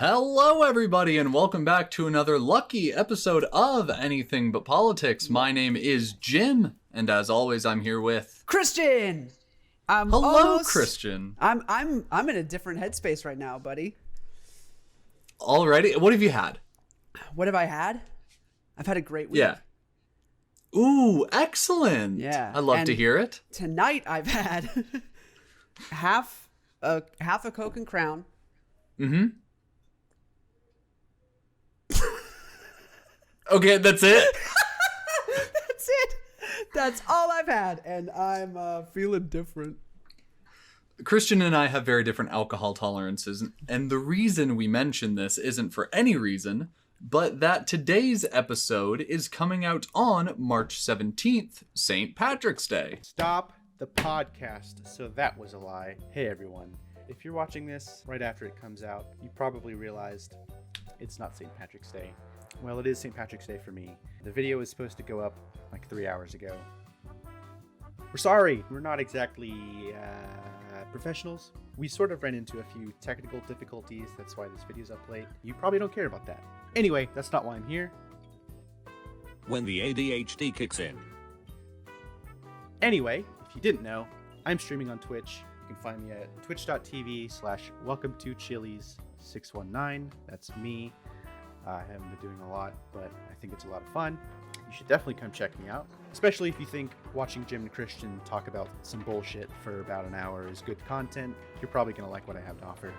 Hello, everybody, and welcome back to another lucky episode of Anything But Politics. My name is Jim, and as always, I'm here with Christian. Hello, Christian. I'm in a different headspace right now, buddy. Alrighty, what have you had? What have I had? I've had a great week. Yeah. Ooh, excellent. Yeah. I love to hear it. Tonight I've had half a Coke and Crown. Mm-hmm. Okay, that's it? That's it. That's all I've had, and I'm feeling different. Christian and I have very different alcohol tolerances, and the reason we mention this isn't for any reason, but that today's episode is coming out on March 17th, St. Patrick's Day. Stop the podcast. So that was a lie. Hey everyone. If you're watching this right after it comes out, you probably realized it's not St. Patrick's Day. Well, it is St. Patrick's Day for me. The video was supposed to go up like 3 hours ago. We're sorry. We're not exactly professionals. We sort of ran into a few technical difficulties. That's why this video's up late. You probably don't care about that. Anyway, that's not why I'm here. When the ADHD kicks in. Anyway, if you didn't know, I'm streaming on Twitch. You can find me at twitch.tv/welcome2chilies619. That's me. I haven't been doing a lot, but I think it's a lot of fun. You should definitely come check me out, especially if you think watching Jim and Christian talk about some bullshit for about an hour is good content. You're probably going to like what I have to offer.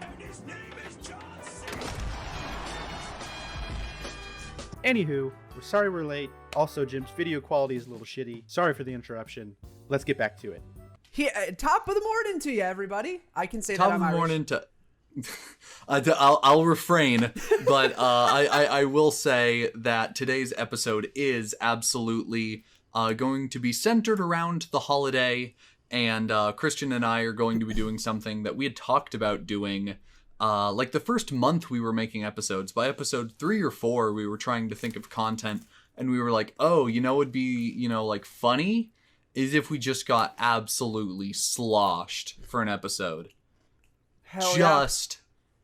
And his name is Johnson. Anywho, we're sorry we're late. Also, Jim's video quality is a little shitty. Sorry for the interruption. Let's get back to it. Top of the morning to you, everybody. I can say Top that I'm of the Irish. morning to... I'll refrain, but I will say that today's episode is absolutely going to be centered around the holiday, and Christian and I are going to be doing something that we had talked about doing like the first month we were making episodes. By episode 3 or 4, we were trying to think of content, and we were like, oh, it'd be, like funny is if we just got absolutely sloshed for an episode. Hell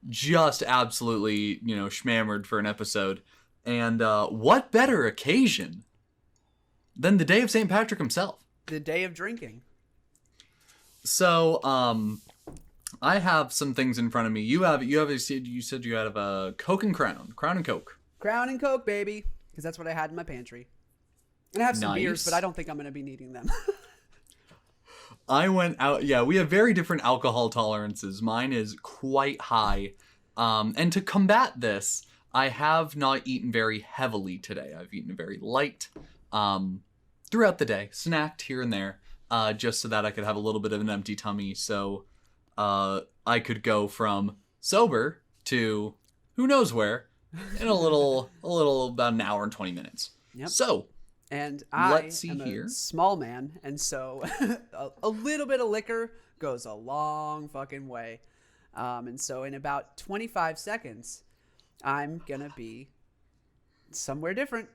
Just absolutely, schmammered for an episode. And what better occasion than the day of St. Patrick himself? The day of drinking. So, I have some things in front of me. You said you had a Coke and Crown and Coke. Crown and Coke, baby, because that's what I had in my pantry. And I have some Nice. beers, but I don't think I'm going to be needing them. I went out, we have very different alcohol tolerances. Mine is quite high. And to combat this, I have not eaten very heavily today. I've eaten very light throughout the day, snacked here and there, just so that I could have a little bit of an empty tummy. So I could go from sober to who knows where in a little about an hour and 20 minutes. Yep. So... And I Let's see am here. a small man, and so a little bit of liquor goes a long fucking way. And so in about 25 seconds, I'm going to be somewhere different,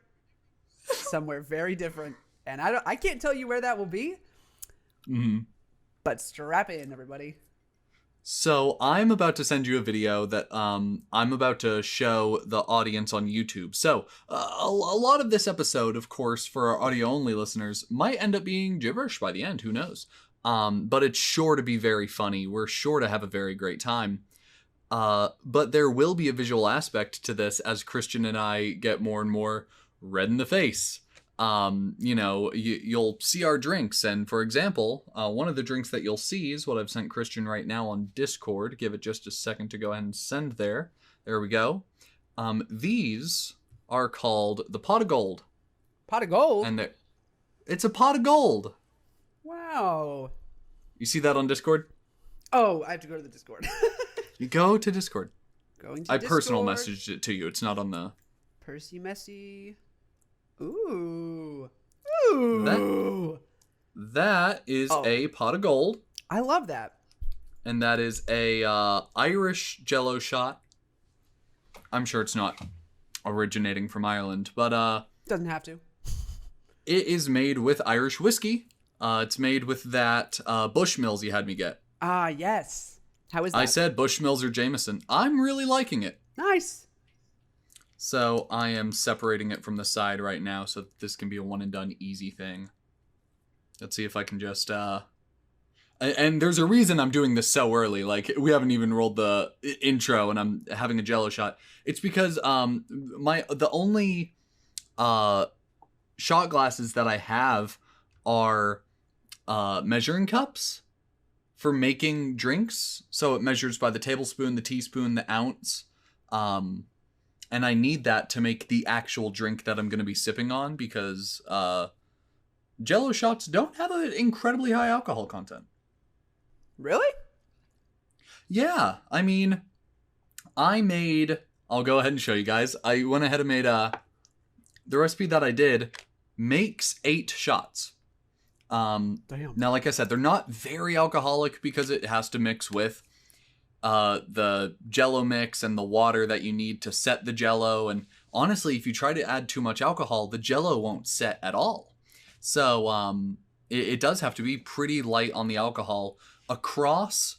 somewhere very different. And I can't tell you where that will be, but strap in, everybody. So I'm about to send you a video that I'm about to show the audience on YouTube. So a lot of this episode, of course, for our audio-only listeners, might end up being gibberish by the end. Who knows? But it's sure to be very funny. We're sure to have a very great time. But there will be a visual aspect to this as Christian and I get more and more red in the face. You'll see our drinks. And for example, one of the drinks that you'll see is what I've sent Christian right now on Discord. Give it just a second to go ahead and send there. There we go. These are called the Pot of Gold. Pot of gold? And it's a pot of gold. Wow. You see that on Discord? Oh, I have to go to the Discord. You go to Discord. Going to I Discord. personal messaged it to you. It's not on the... Percy Messy. Ooh. That is a pot of gold. I love that. And that is a Irish Jello shot. I'm sure it's not originating from Ireland, but doesn't have to. It is made with Irish whiskey. It's made with that Bushmills you had me get. Ah, yes. How is that? I said Bushmills or Jameson. I'm really liking it. Nice. So I am separating it from the side right now so that this can be a one and done easy thing. Let's see if I can just, and there's a reason I'm doing this so early. Like, we haven't even rolled the intro and I'm having a Jello shot. It's because, the only, shot glasses that I have are, measuring cups for making drinks. So it measures by the tablespoon, the teaspoon, the ounce. And I need that to make the actual drink that I'm going to be sipping on because Jello shots don't have an incredibly high alcohol content. Really? Yeah, I mean, I'll go ahead and show you guys. I went ahead and made the recipe that I did makes 8 shots. Damn. Now, like I said, they're not very alcoholic because it has to mix with the Jello mix and the water that you need to set the Jello. And honestly, if you try to add too much alcohol, the Jello won't set at all. So it does have to be pretty light on the alcohol. Across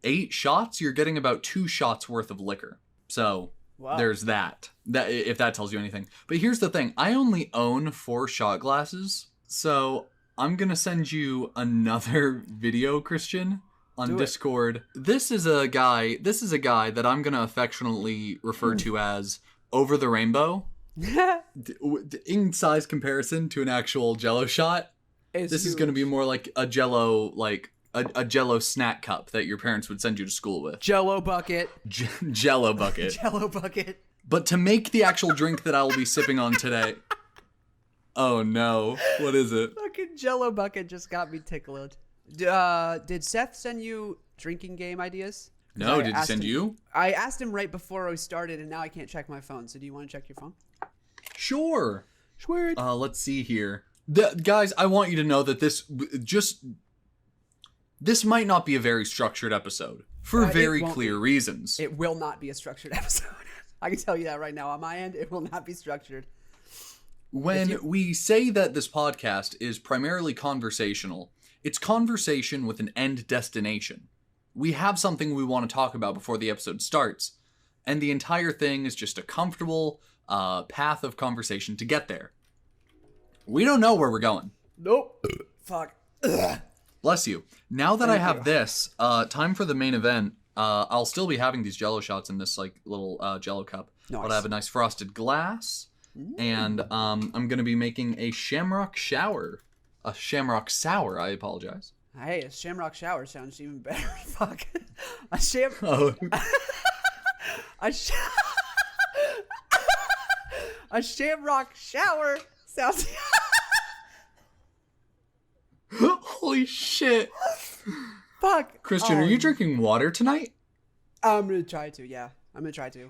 8 shots, you're getting about 2 shots worth of liquor. So Wow. there's that. If that tells you anything. But here's the thing. I only own 4 shot glasses. So I'm going to send you another video, Christian, on Do it. Discord. This is a guy that I'm going to affectionately refer to as Over the Rainbow. In size comparison to an actual Jello shot, this is going to be more like a Jello, like a Jello snack cup that your parents would send you to school with. Jello bucket. Jello bucket. Jello bucket. But to make the actual drink that I will be sipping on today. Oh no! What is it? Fucking Jello bucket just got me tickled. Did Seth send you drinking game ideas? 'Cause No, I did he asked send him- you? I asked him right before we started, and now I can't check my phone. So do you want to check your phone? Sure. Swear. Let's see here. Guys, I want you to know that this might not be a very structured episode for It very won't clear be. reasons. It will not be a structured episode. I can tell you that right now. On my end, it will not be structured. When we say that this podcast is primarily conversational, it's conversation with an end destination. We have something we want to talk about before the episode starts, and the entire thing is just a comfortable path of conversation to get there. We don't know where we're going. Nope. Fuck. Bless you. Now that I have this, time for the main event. I'll still be having these Jello shots in this like little Jello cup, Nice. but I have a nice frosted glass, and I'm gonna be making a Shamrock Sour. A Shamrock Sour. I apologize. Hey, a Shamrock Shower sounds even better. Fuck. A Oh, a Shamrock Shower sounds. holy shit! Fuck. Christian, are you drinking water tonight? I'm gonna try to. Yeah, I'm gonna try to.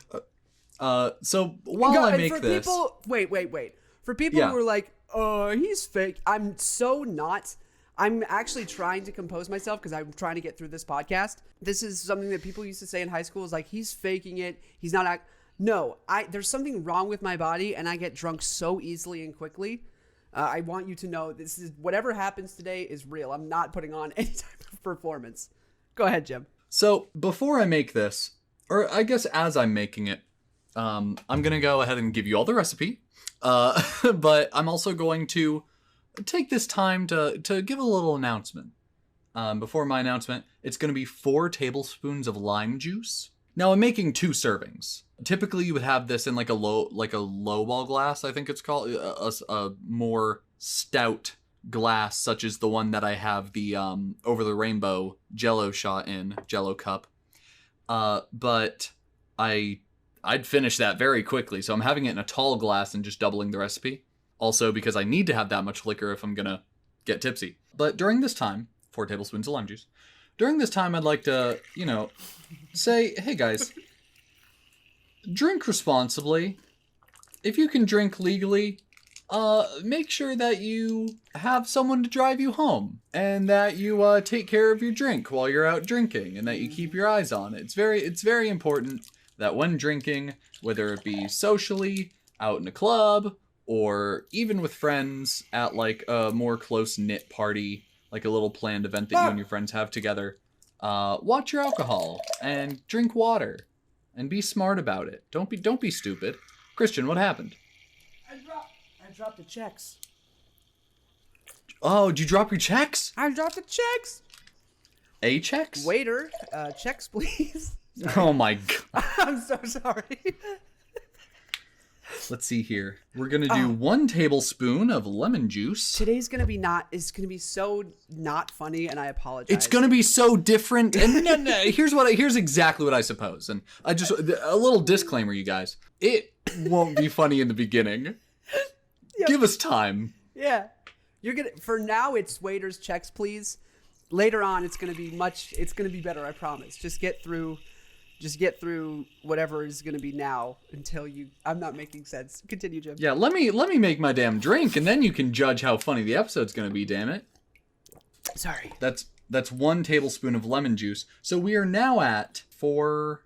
So while God, I and make for this, people, wait. For people Yeah. who are like, he's fake. I'm so not. I'm actually trying to compose myself because I'm trying to get through this podcast. This is something that people used to say in high school is like, he's faking it. He's not No, there's something wrong with my body and I get drunk so easily and quickly. I want you to know this is whatever happens today is real. I'm not putting on any type of performance. Go ahead, Jim. So before I make this, or I guess as I'm making it, I'm gonna go ahead and give you all the recipe. But I'm also going to take this time to give a little announcement. Before my announcement, it's going to be 4 tablespoons of lime juice. Now I'm making 2 servings. Typically you would have this in like a lowball glass, I think it's called, a more stout glass, such as the one that I have the Over the Rainbow Jello shot in, Jello cup. But I'd finish that very quickly, so I'm having it in a tall glass and just doubling the recipe. Also because I need to have that much liquor if I'm gonna get tipsy. But during this time, 4 tablespoons of lime juice. During this time, I'd like to, say, hey guys, drink responsibly. If you can drink legally, make sure that you have someone to drive you home, and that you take care of your drink while you're out drinking, and that you keep your eyes on it. It's very important that when drinking, whether it be socially, out in a club, or even with friends at like a more close-knit party, like a little planned event that you and your friends have together, watch your alcohol and drink water and be smart about it. Don't be stupid. Christian, what happened? I dropped the checks. Oh, did you drop your checks? I dropped the checks. A checks? Waiter, checks, please. Oh my god. I'm so sorry. Let's see here. We're gonna do 1 tablespoon of lemon juice. Today's gonna be so not funny, and I apologize. It's gonna be so different. And no, here's exactly what I suppose. And I just a little disclaimer, you guys. It won't be funny in the beginning. Yep. Give us time. Yeah. For now it's waiters, checks, please. Later on it's gonna be better, I promise. Just get through whatever is gonna be now until I'm not making sense. Continue, Jim. Yeah, let me make my damn drink, and then you can judge how funny the episode's gonna be, damn it. Sorry. That's 1 tablespoon of lemon juice. So we are now at 5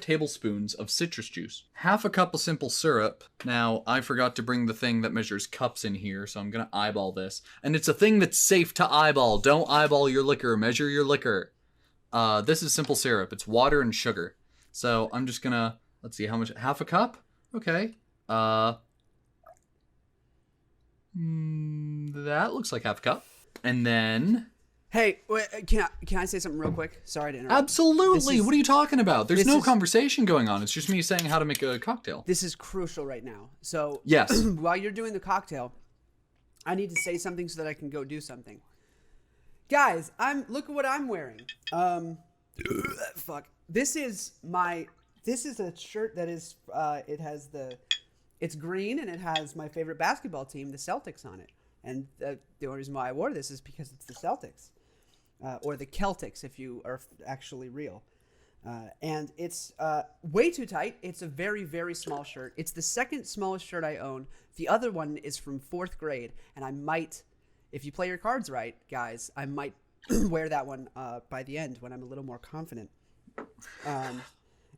tablespoons of citrus juice. Half a cup of simple syrup. Now, I forgot to bring the thing that measures cups in here, so I'm gonna eyeball this. And it's a thing that's safe to eyeball. Don't eyeball your liquor, measure your liquor. This is simple syrup. It's water and sugar. So I'm just gonna, let's see, how much, half a cup? Okay. That looks like half a cup. And then... Hey, wait, can I say something real quick? Sorry to interrupt. Absolutely. What are you talking about? There's no conversation going on. It's just me saying how to make a cocktail. This is crucial right now. So yes, while you're doing the cocktail, I need to say something so that I can go do something. Guys, look at what I'm wearing. Fuck. This is a shirt that is it's green and it has my favorite basketball team, the Celtics, on it. And the only reason why I wore this is because it's the Celtics. Or the Celtics, if you are actually real. And it's way too tight. It's a very, very small shirt. It's the second smallest shirt I own. The other one is from 4th grade. And I might, if you play your cards right, guys, I might wear that one by the end when I'm a little more confident.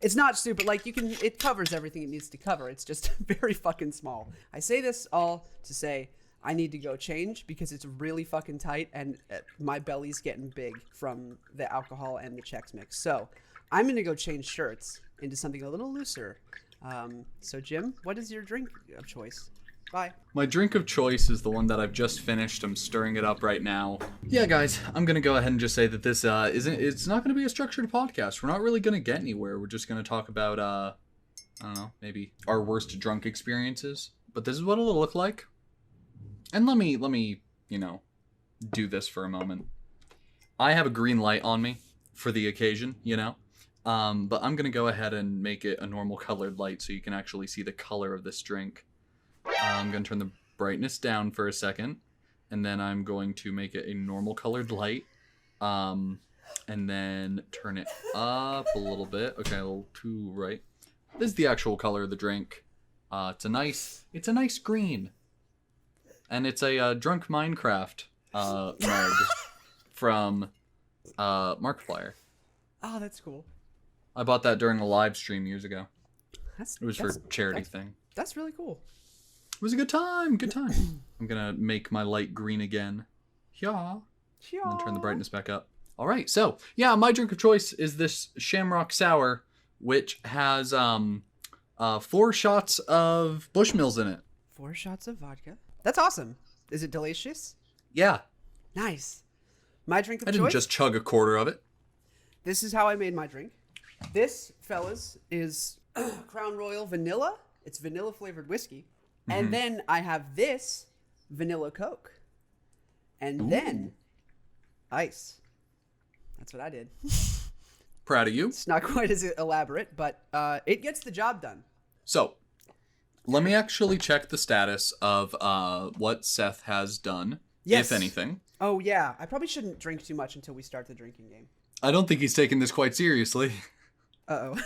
It's not stupid. Like, it covers everything it needs to cover. It's just very fucking small. I say this all to say... I need to go change because it's really fucking tight and my belly's getting big from the alcohol and the Chex Mix. So I'm going to go change shirts into something a little looser. So Jim, what is your drink of choice? Bye. My drink of choice is the one that I've just finished. I'm stirring it up right now. Yeah, guys, I'm going to go ahead and just say that this it's not going to be a structured podcast. We're not really going to get anywhere. We're just going to talk about, I don't know, maybe our worst drunk experiences. But this is what it'll look like. And let me, do this for a moment. I have a green light on me for the occasion, but I'm going to go ahead and make it a normal colored light so you can actually see the color of this drink. I'm going to turn the brightness down for a second, and then I'm going to make it a normal colored light, and then turn it up a little bit. Okay, a little too right. This is the actual color of the drink. It's a nice green. And it's a Drunk Minecraft mug from Markiplier. Oh, that's cool. I bought that during a live stream years ago. It was for a charity thing. That's really cool. It was a good time. Good time. I'm going to make my light green again. Yeah. And then turn the brightness back up. All right. So, yeah, my drink of choice is this Shamrock Sour, which has 4 shots of Bushmills in it. 4 shots of vodka? That's awesome. Is it delicious? Yeah. Nice. My drink of choice? I didn't just chug a quarter of it. This is how I made my drink. This, fellas, is Crown Royal Vanilla. It's vanilla flavored whiskey. Mm-hmm. And then I have this vanilla Coke. And then ice. That's what I did. Proud of you. It's not quite as elaborate, but it gets the job done. So, let me actually check the status of what Seth has done, if anything. Oh, yeah. I probably shouldn't drink too much until we start the drinking game. I don't think he's taking this quite seriously. Uh-oh.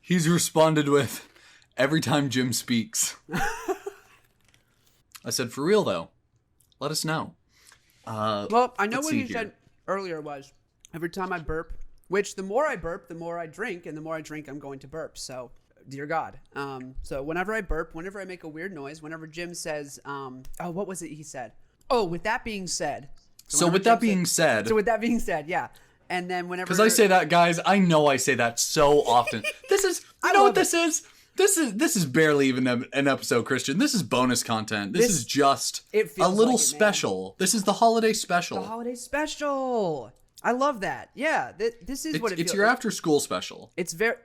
He's responded with, every time Jim speaks. I said, for real, though. Let us know. Well, I know what you said earlier was, every time I burp, which the more I burp, the more I drink, and the more I drink, I'm going to burp, so... Dear God. So whenever I burp, whenever I make a weird noise, whenever Jim says, what was it he said? Oh, with that being said, So with that being said, yeah. And then whenever, because I say that, guys, I know I say that so often. This is, you know what this is? This is barely even an episode, Christian. This is bonus content. This is just a little special. This is the holiday special. The holiday special. I love that. Yeah, this is what it feels. It's your after school special. It's very.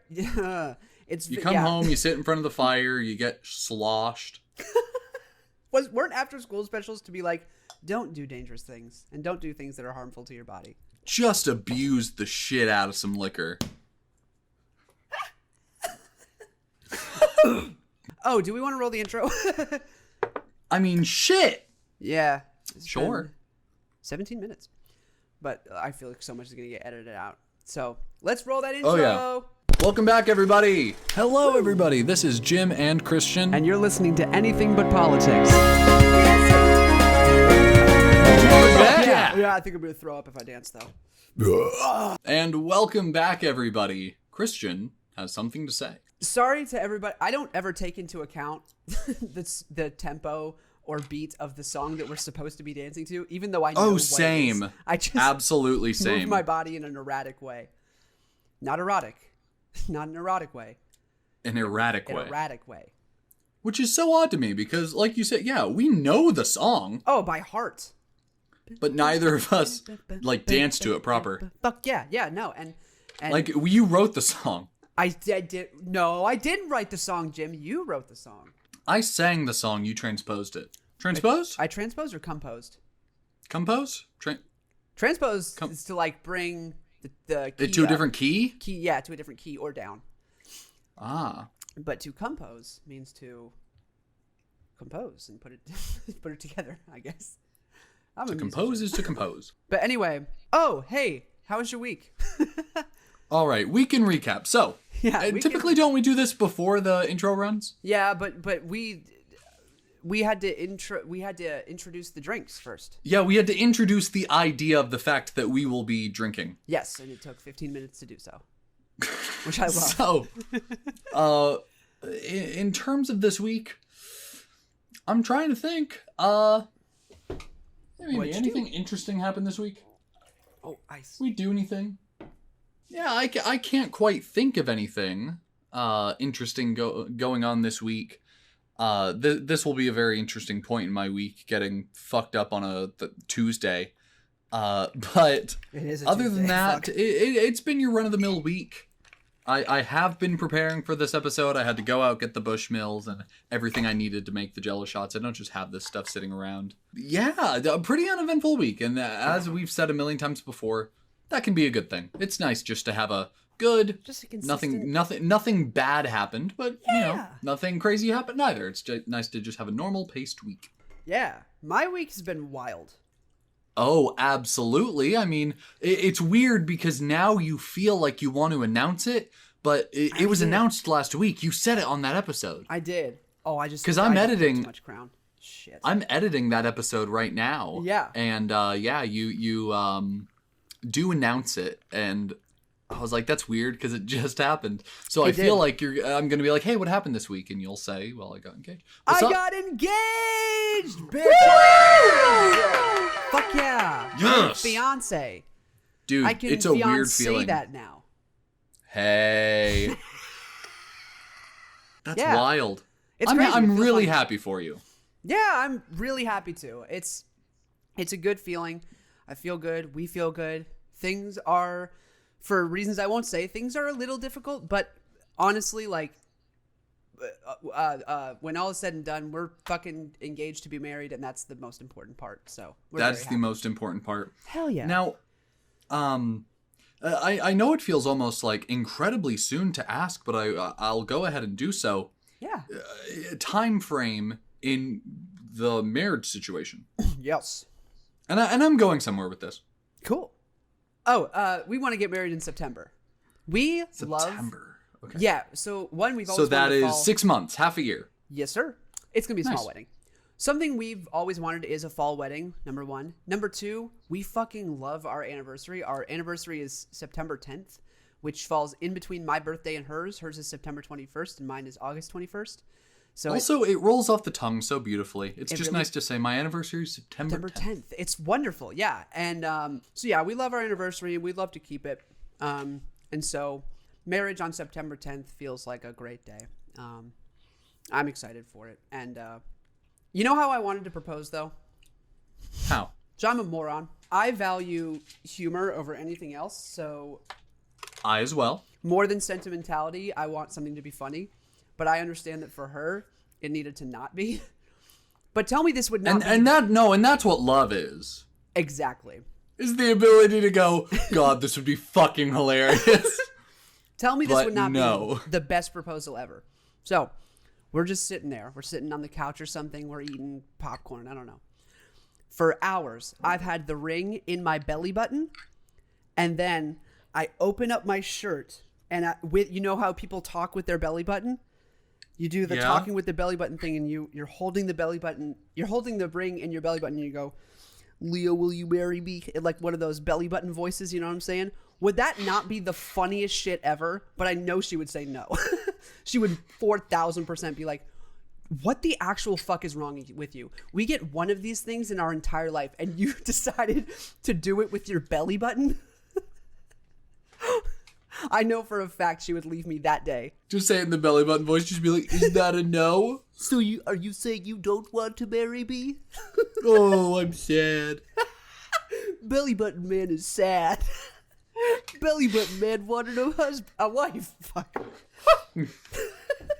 It's you come home, you sit in front of the fire, you get sloshed. Weren't after school specials to be like, don't do dangerous things and don't do things that are harmful to your body. Just abuse the shit out of some liquor. Oh, do we want to roll the intro? I mean, shit. Yeah. Sure. 17 minutes. But I feel like so much is going to get edited out. So let's roll that intro. Oh, yeah. Welcome back, everybody. Hello, everybody. This is Jim and Christian. And you're listening to Anything But Politics. Yeah, I think I'm going to throw up if I dance, though. And welcome back, everybody. Christian has something to say. Sorry to everybody. I don't ever take into account the tempo or beat of the song that we're supposed to be dancing to, even though I know what same. it is. I just absolutely same. Move my body in an erratic way. Not erotic. Not an erotic way. An erratic way. An erratic way. Which is so odd to me because, like you said, yeah, we know the song. Oh, by heart. But neither of us, like, dance to it proper. Fuck yeah, no. And like, you wrote the song. I did. No, I didn't write the song, Jim. You wrote the song. I sang the song, you transposed it. Transposed? I transposed or composed? Compose? Transpose is to, like, bring the key to a different key? Yeah, to a different key or down. Ah. But to compose means to compose and put it together, I guess. To compose is to compose. But anyway, oh, hey, how was your week? All right, weekend recap. So, typically don't we do this before the intro runs? Yeah, but we had to introduce the drinks first. Yeah, we had to introduce the idea of the fact that we will be drinking. Yes, and it took 15 minutes to do so. Which I love. So, in terms of this week, I'm trying to think. Maybe anything interesting happened this week? Oh, we do anything? Yeah, I can't quite think of anything interesting going on this week. This will be a very interesting point in my week, getting fucked up on a Tuesday. But other than that, it's been your run-of-the-mill week. I have been preparing for this episode. I had to go out, get the Bushmills and everything I needed to make the Jello shots. I don't just have this stuff sitting around. Yeah, a pretty uneventful week. And as we've said a million times before, that can be a good thing. It's nice just to have a good, nothing bad happened, but nothing crazy happened either. It's just nice to just have a normal paced week. Yeah, my week has been wild. Oh, absolutely. I mean, it's weird because now you feel like you want to announce it, but it was announced last week. You said it on that episode. I did. Oh, because I'm editing. Too much crown. Shit. I'm editing that episode right now. Yeah. And you do announce it, and I was like, that's weird because it just happened. So I feel like I'm gonna be like, hey, what happened this week? And you'll say, well, I got engaged. I got engaged, bitch! Fuck yeah! Yes, fiance. Dude, it's a weird feeling. Say that now. Hey, that's wild. It's I'm really happy for you. Yeah, I'm really happy too. It's a good feeling. I feel good. We feel good. Things are, for reasons I won't say, things are a little difficult, but honestly, like, when all is said and done, we're fucking engaged to be married, and that's the most important part. So that's the most important part. Hell yeah. Now, I know it feels almost like incredibly soon to ask, but I'll go ahead and do so. Yeah. Time frame in the marriage situation. Yes. And I'm going somewhere with this. Cool. Oh, we want to get married in September. September. Okay. Yeah, so we've always that is 6 months, half a year. Yes, sir. It's going to be a small wedding. Something we've always wanted is a fall wedding, number one. Number two, we fucking love our anniversary. Our anniversary is September 10th, which falls in between my birthday and hers. Hers is September 21st, and mine is August 21st. So also, it rolls off the tongue so beautifully. It's just really- nice to say my anniversary is September September 10th. 10th. It's wonderful, yeah. And so yeah, we love our anniversary. We'd love to keep it. And so marriage on September 10th feels like a great day. I'm excited for it. And you know how I wanted to propose, though? How? So I'm a moron. I value humor over anything else. So I as well. more than sentimentality, I want something to be funny. But I understand that for her, it needed to not be. But tell me this would not be. And that's what love is. Exactly. Is the ability to go, God, this would be fucking hilarious. Tell me this But would not no. be the best proposal ever. So, we're just sitting there. We're sitting on the couch or something. We're eating popcorn. I don't know. For hours, I've had the ring in my belly button. And then I open up my shirt. And you know how people talk with their belly button? You do the Yeah. talking with the belly button thing. And you're holding the belly button. You're holding the ring in your belly button. And you go, Leo, will you marry me? Like one of those belly button voices, you know what I'm saying? Would that not be the funniest shit ever? But I know she would say no. She would 4,000% be like, what the actual fuck is wrong with you? We get one of these things in our entire life and you decided to do it with your belly button? I know for a fact she would leave me that day. Just say it in the belly button voice. Just be like, is that a no? So are you saying you don't want to marry me? Oh, I'm sad. Belly button man is sad. Belly button man wanted a wife. Fuck.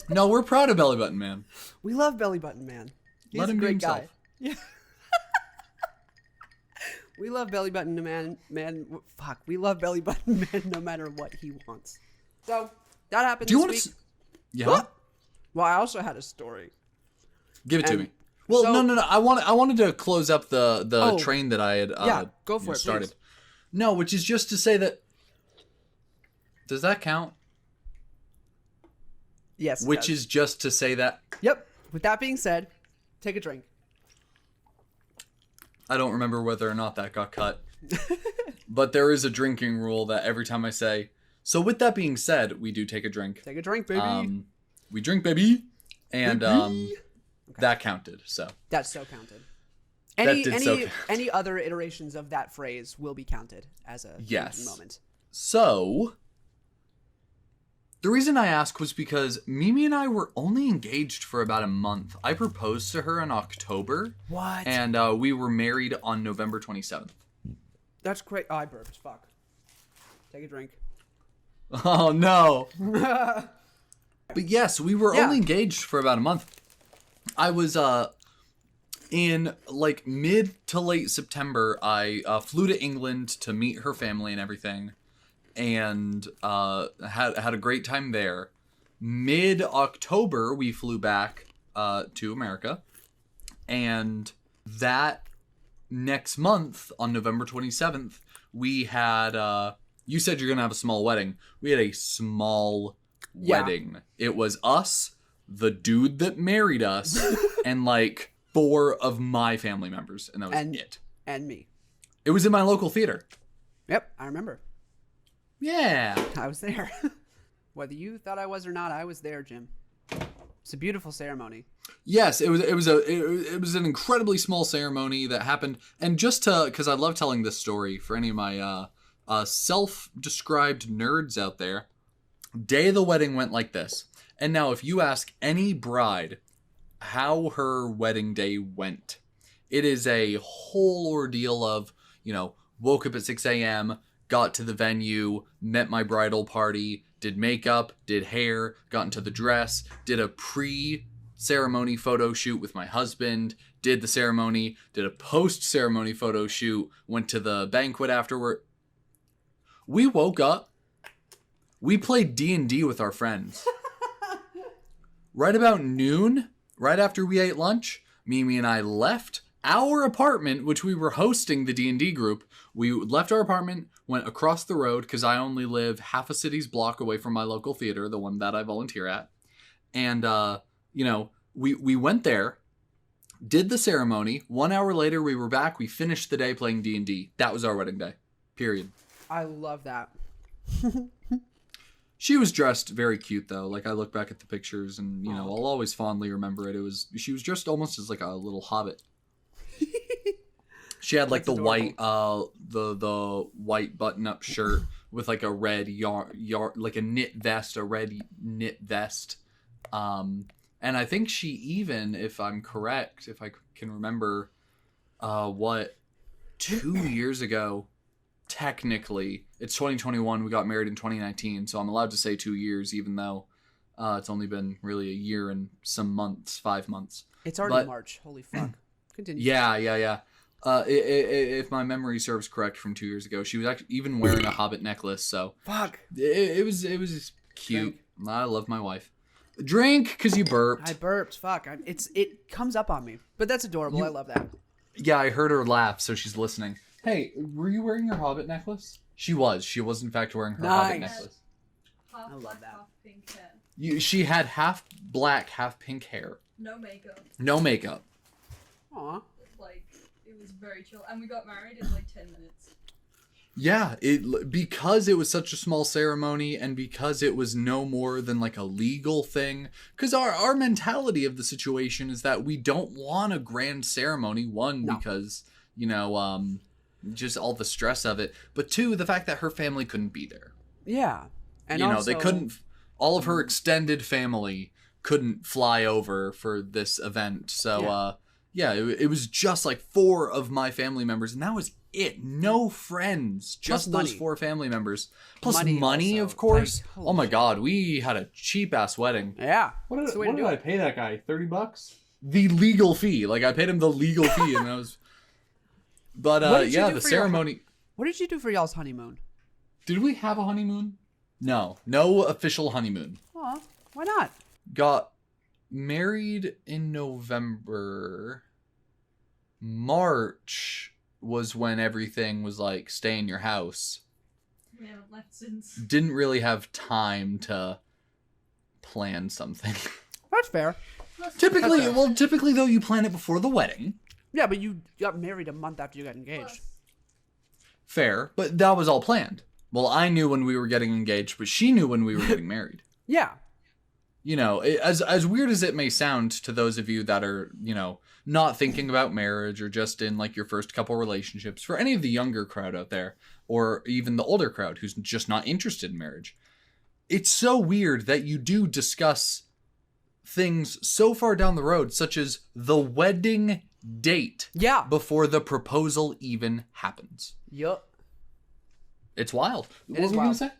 No, we're proud of Belly Button Man. We love Belly Button Man. He's Let him a be great guy. himself. Yeah. We love Belly Button Man. Fuck. We love Belly Button Man no matter what he wants. So that happened Do you this want week. to? Yeah. What? Well, I also had a story. Give it to And me. Well, so- no. I wanted to close up the Oh. train that I had. Yeah, go for it, Started. please. No, which is just to say that. Does that count? Yes. it Which does. is just to say that Yep. With that being said, take a drink. I don't remember whether or not that got cut. But there is a drinking rule that every time I say, so with that being said, we do take a drink. Take a drink, baby. We drink, baby. And that counted. So That so counted. That Any did any so count. any other iterations of that phrase will be counted as a Yes. drinking moment. So, the reason I asked was because Mimi and I were only engaged for about a month. I proposed to her in October. What? And we were married on November 27th. That's great. Oh, I burped. Fuck. Take a drink. Oh, no. But yes, we were Yeah. only engaged for about a month. I was in like mid to late September. I flew to England to meet her family and everything. And had a great time there. Mid-October, we flew back to America. And that next month, on November 27th, we had... you said you're going to have a small wedding. We had a small wedding. It was us, the dude that married us, and like 4 of my family members. And that was it. And me. It was in my local theater. Yep, I remember. Yeah. I was there. Whether you thought I was or not, I was there, Jim. It's a beautiful ceremony. Yes, it was an incredibly small ceremony that happened, and just because I love telling this story for any of my self-described nerds out there, day of the wedding went like this. And now, if you ask any bride how her wedding day went, it is a whole ordeal of, woke up at 6 a.m., got to the venue, met my bridal party, did makeup, did hair, got into the dress, did a pre-ceremony photo shoot with my husband, did the ceremony, did a post-ceremony photo shoot, went to the banquet afterward. We woke up. We played D&D with our friends. Right about noon, right after we ate lunch, Mimi and I left our apartment, which we were hosting the D&D group. We left our apartment, went across the road, because I only live half a city's block away from my local theater, the one that I volunteer at. And, we went there, did the ceremony. 1 hour later, we were back. We finished the day playing D&D. That was our wedding day. Period. I love that. She was dressed very cute though. Like I look back at the pictures and I'll always fondly remember it. She was dressed almost as like a little hobbit. She had like That's the white the white button-up shirt with like a red like a red knit vest. And I think she even, if I'm correct, if I can remember 2 years ago, technically, it's 2021, we got married in 2019, so I'm allowed to say 2 years, even though it's only been really a year and some months, 5 months. It's already March. Holy fuck. Continue. Yeah. If my memory serves correct from 2 years ago, she was actually even wearing a hobbit necklace, so Fuck. it was cute. I love my wife. Drink, because you burped. I burped. Fuck. It comes up on me. But that's adorable. I love that. Yeah, I heard her laugh, so she's listening. Hey, were you wearing your hobbit necklace? She was. She was, in fact, wearing her hobbit necklace. Half I love black, that. half pink hair. She had half black, half pink hair. No makeup. No makeup. Aw. Like, it was very chill. And we got married in like 10 minutes. Yeah, because it was such a small ceremony and because it was no more than like a legal thing. Because our mentality of the situation is that we don't want a grand ceremony. One, because, just all the stress of it. But two, the fact that her family couldn't be there. Yeah. And they couldn't, all of her extended family couldn't fly over for this event. So, it was just like 4 of my family members, and that was it. No friends, just those 4 family members. Plus money also, of course. like, Oh my god, we had a cheap-ass wedding. Yeah. What did I pay that guy? $30? The legal fee. Like, I paid him the legal fee, and that was... But, the ceremony... What did you do for y'all's honeymoon? Did we have a honeymoon? No official honeymoon. Aw, why not? Got married in November. March was when everything was like, stay in your house. We haven't left since. Didn't really have time to plan something. That's fair. Typically though, you plan it before the wedding. Yeah, but you got married a month after you got engaged. Fair, but that was all planned. Well, I knew when we were getting engaged, but she knew when we were getting married. Yeah. As weird as it may sound to those of you that are, not thinking about marriage or just in like your first couple relationships, for any of the younger crowd out there, or even the older crowd who's just not interested in marriage, it's so weird that you do discuss things so far down the road, such as the wedding date. Yeah. Before the proposal even happens. Yup. It's wild. It What is were we wild. gonna say?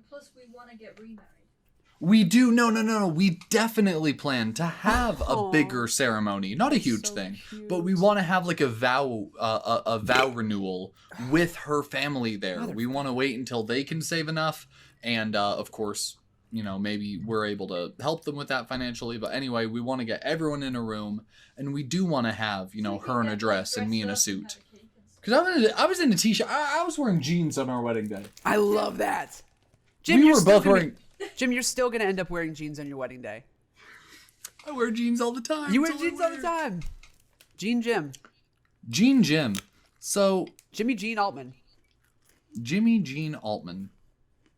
Plus we want to get remarried. We do. No. We definitely plan to have a bigger ceremony. Not a huge thing, but we want to have like a vow renewal with her family there. We want to wait until they can save enough. And, of course, maybe we're able to help them with that financially. But anyway, we want to get everyone in a room, and we do want to have, her in a dress and me in a suit. Because I was in a t-shirt. I was wearing jeans on our wedding day. I love that. Jim, We were both wearing... Jim, you're still going to end up wearing jeans on your wedding day. I wear jeans all the time. You wear jeans all the time. Jean Jim. Jean Jim. So... Jimmy Jean Altman. Jimmy Jean Altman.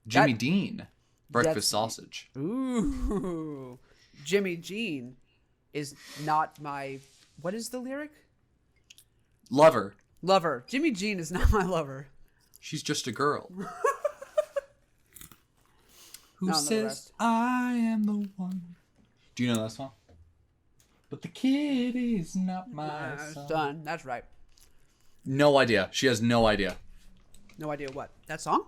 Jimmy Dean. Breakfast that's- sausage. Ooh. Jimmy Jean is not my... What is the lyric? Lover. Lover. Jimmy Jean is not my lover. She's just a girl. Who I don't know the says rest. I am the one? Do you know that song? But the kid is not my son. Done. That's right. No idea. She has no idea. No idea what. That song?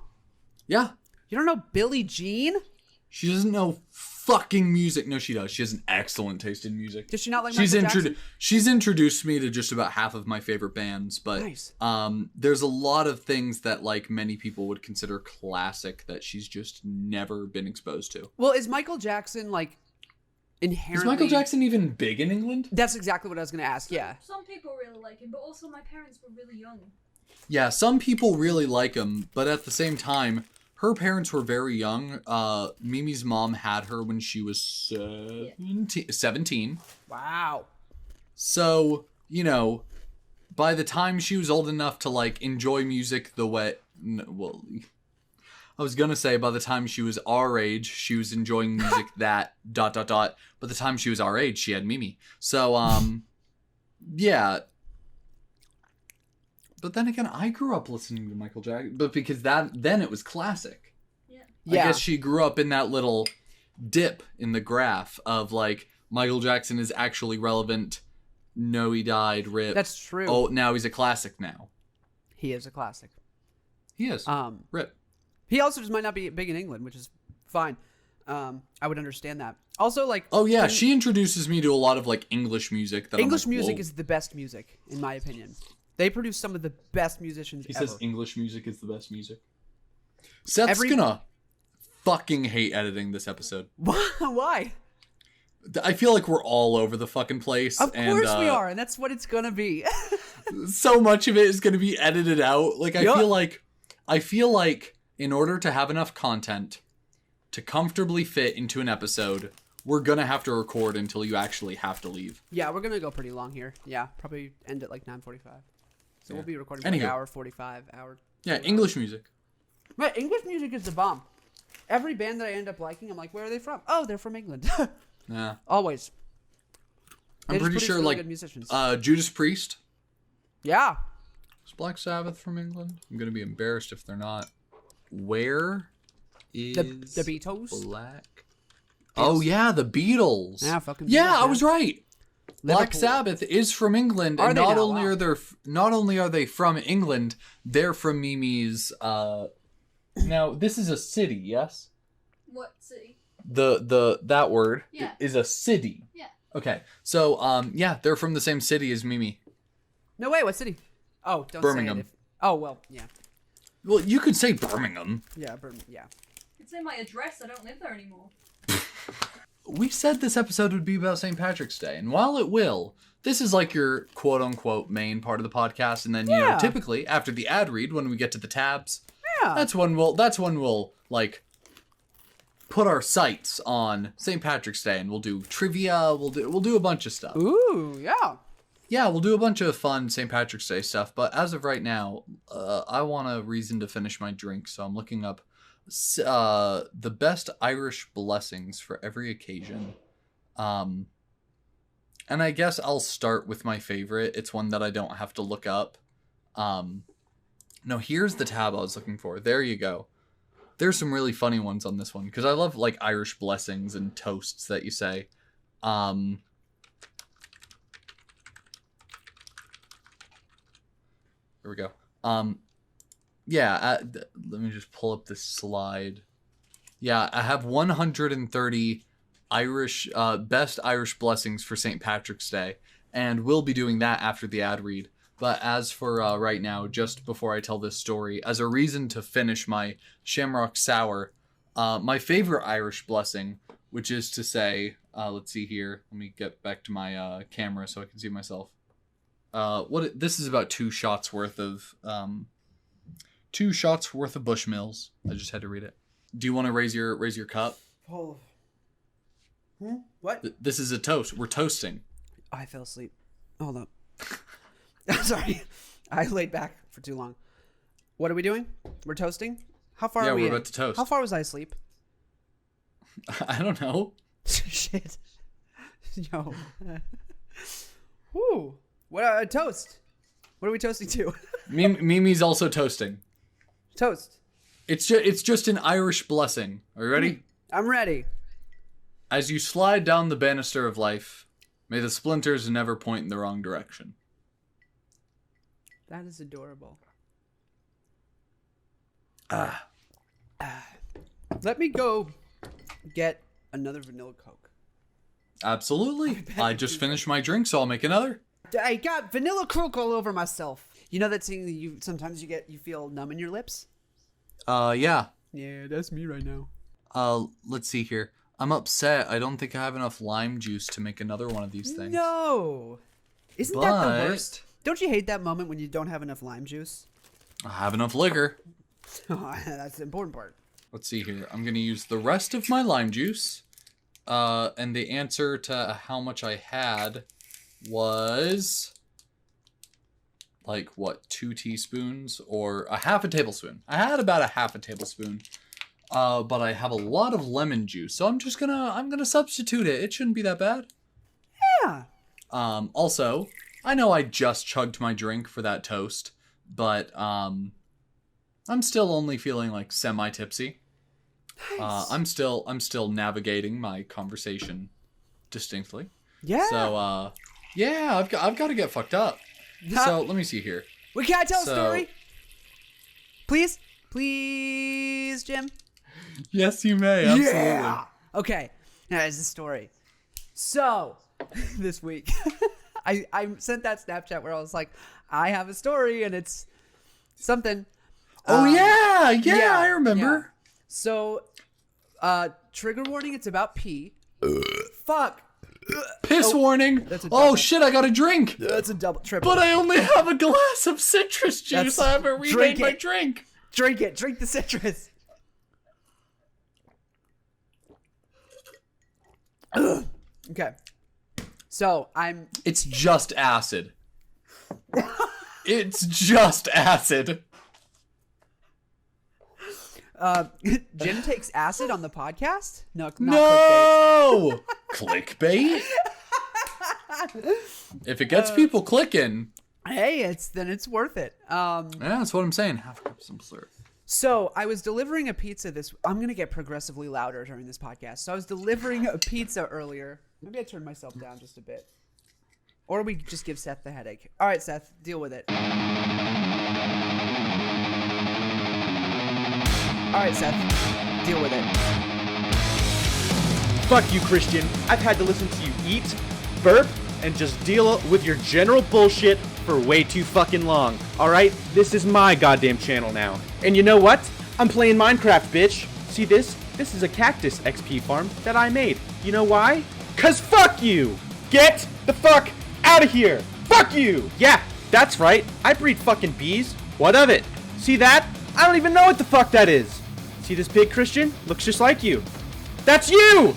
Yeah. You don't know Billie Jean? She doesn't know fucking music. No, she does. She has an excellent taste in music. Does she not like Michael Jackson? She's introduced me to just about half of my favorite bands, but Nice. There's a lot of things that like many people would consider classic that she's just never been exposed to. Well, is Michael Jackson like inherently... Is Michael Jackson even big in England? That's exactly what I was going to ask, yeah. Some people really like him, but also my parents were really young. Yeah, some people really like him, but at the same time, her parents were very young. Mimi's mom had her when she was 17. Wow. So, by the time she was old enough to, like, enjoy music the way... Well, I was gonna say by the time she was our age, she was enjoying music that ... By the time she was our age, she had Mimi. So, yeah. But then again, I grew up listening to Michael Jackson, but because then it was classic. Yeah. I guess she grew up in that little dip in the graph of like Michael Jackson is actually relevant. No, he died. Rip. That's true. Oh, now he's a classic now. He is a classic. He is. Rip. He also just might not be big in England, which is fine. I would understand that. Also, like, Oh yeah, she introduces me to a lot of like English music. That English I'm like, music whoa. is the best music, in my opinion. They produce some of the best musicians He ever. says English music is the best music. Seth's gonna fucking hate editing this episode. Why? I feel like we're all over the fucking place. Of course we are, and that's what it's gonna be. So much of it is gonna be edited out. Like I feel like in order to have enough content to comfortably fit into an episode, we're gonna have to record until you actually have to leave. Yeah, we're gonna go pretty long here. Yeah, probably end at like 9:45. So we'll be recording for Anywho. an hour 45 hour. Yeah, English music. Right, English music is the bomb. Every band that I end up liking, I'm like, where are they from? Oh, they're from England. Yeah. Always. They I'm just pretty produce sure really like good musicians. Judas Priest. Yeah. Is Black Sabbath from England? I'm gonna be embarrassed if they're not. Where is The Beatles. Black? Oh yeah, the Beatles. Yeah, fucking Yeah, Beatles, I man. was right. Black Liverpool. Sabbath is from England, Are and they not now? only Wow. not only are they from England, they're from Mimi's. Now this is a city, yes. What city? That word Yeah. is a city. Yeah. Okay, so yeah, they're from the same city as Mimi. No, wait, what city? Oh, don't Birmingham. say it. Oh, well, yeah. Well, you could say Birmingham. Yeah, yeah. It's in my address. I don't live there anymore. We said this episode would be about St. Patrick's Day, and while it will, this is like your quote-unquote main part of the podcast, and then, you know, Yeah. typically, after the ad read, when we get to the tabs, Yeah. that's when we'll, like, put our sights on St. Patrick's Day, and we'll do trivia, we'll do a bunch of stuff. Ooh, yeah. Yeah, we'll do a bunch of fun St. Patrick's Day stuff, but as of right now, I want a reason to finish my drink, so I'm looking up the best Irish blessings for every occasion. And I guess I'll start with my favorite. It's one that I don't have to look up. No, here's the tab I was looking for. There you go. There's some really funny ones on this one, because I love, like, Irish blessings and toasts that you say. Here we go. Yeah, let me just pull up this slide. Yeah, I have 130 Irish best Irish blessings for St. Patrick's Day, and we'll be doing that after the ad read. But as for right now, just before I tell this story, as a reason to finish my Shamrock Sour, my favorite Irish blessing, which is to say, let's see here. Let me get back to my camera so I can see myself. This is about 2 shots worth of Bushmills. I just had to read it. Do you want to raise your cup? Oh. What? This is a toast. We're toasting. I fell asleep. Hold up. Sorry. I laid back for too long. What are we doing? We're toasting? How far Yeah, are we we're in? about to toast. How far was I asleep? I don't know. Shit. Yo. Woo. What a toast. What are we toasting to? Mimi's also toasting. Toast. It's just an Irish blessing. Are you ready? I'm ready. As you slide down the banister of life, may the splinters never point in the wrong direction. That is adorable. Let me go get another vanilla Coke. Absolutely. I just finished my drink, so I'll make another. I got vanilla Coke all over myself. You know that thing that you sometimes you feel numb in your lips? Yeah. Yeah, that's me right now. Let's see here. I'm upset. I don't think I have enough lime juice to make another one of these things. No. Isn't that But- the worst? Don't you hate that moment when you don't have enough lime juice? I have enough liquor. That's the important part. Let's see here. I'm going to use the rest of my lime juice. And the answer to how much I had was like, what, 2 teaspoons or a half a tablespoon. I had about a half a tablespoon but I have a lot of lemon juice, so I'm gonna substitute it. It shouldn't be that bad. Yeah. Also, I know I just chugged my drink for that toast, but I'm still only feeling like semi-tipsy. Nice. I'm still navigating my conversation distinctly. Yeah. So yeah, I've got to get fucked up. So let me see here. Well, can I tell So- a story? Please, Jim. Yes, you may. Absolutely. Yeah. Okay. Now there's the story. So this week, I sent that Snapchat where I was like, I have a story and it's something. Oh yeah, I remember. yeah. So, trigger warning. It's about pee. Fuck. Piss warning. That's a Oh double. shit, I got a drink. That's a triple. But I only have a glass of citrus juice. That's- I haven't drink remade my it. drink. Drink it. Drink the citrus. Okay. So It's just acid. It's just acid. Jim takes acid on the podcast? No, not No! Clickbait? If it gets people clicking, clickbait. Hey, it's worth it. yeah, that's what I'm saying. Half a cup of some slurp. So I was delivering a pizza I'm gonna get progressively louder during this podcast. So I was delivering a pizza earlier. Maybe I turn myself down just a bit. Or we just give Seth the headache. All right, Seth, deal with it. All right, Seth, deal with it. Fuck you, Christian. I've had to listen to you eat, burp, and just deal with your general bullshit for way too fucking long. Alright? This is my goddamn channel now. And you know what? I'm playing Minecraft, bitch. See this? This is a cactus XP farm that I made. You know why? 'Cause fuck you! Get the fuck out of here! Fuck you! Yeah, that's right. I breed fucking bees. What of it? See that? I don't even know what the fuck that is. See this pig, Christian? Looks just like you. That's you!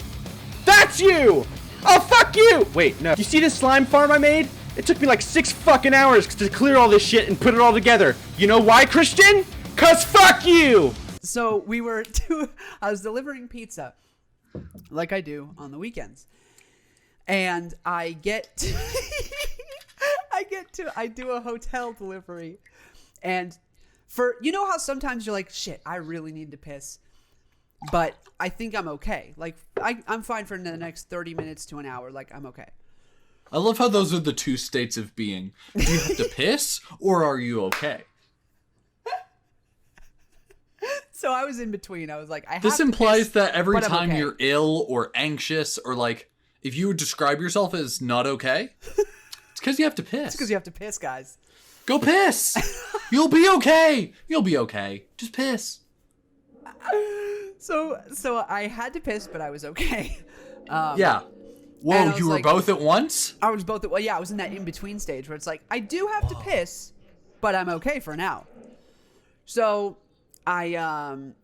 That's you! Oh, fuck you! Wait, no. You see this slime farm I made? It took me like 6 fucking hours to clear all this shit and put it all together. You know why, Christian? 'Cause fuck you! So I was delivering pizza, like I do on the weekends, and I do a hotel delivery, and you know how sometimes you're like, shit, I really need to piss, but I think I'm okay. Like I'm fine for the next 30 minutes to an hour. Like I'm okay. I love how those are the two states of being. Do you have to piss, or are you okay? So I was in between. I was like, I have This to implies piss, that every but I'm time okay. you're ill or anxious or like, if you would describe yourself as not okay, it's because you have to piss. It's because you have to piss, guys. Go piss! You'll be okay! You'll be okay. Just piss. So I had to piss, but I was okay. Yeah. and Whoa, I was you were like- both at once? I was both. Well, yeah, I was in that in between stage where it's like I do have to piss, but I'm okay for now. So I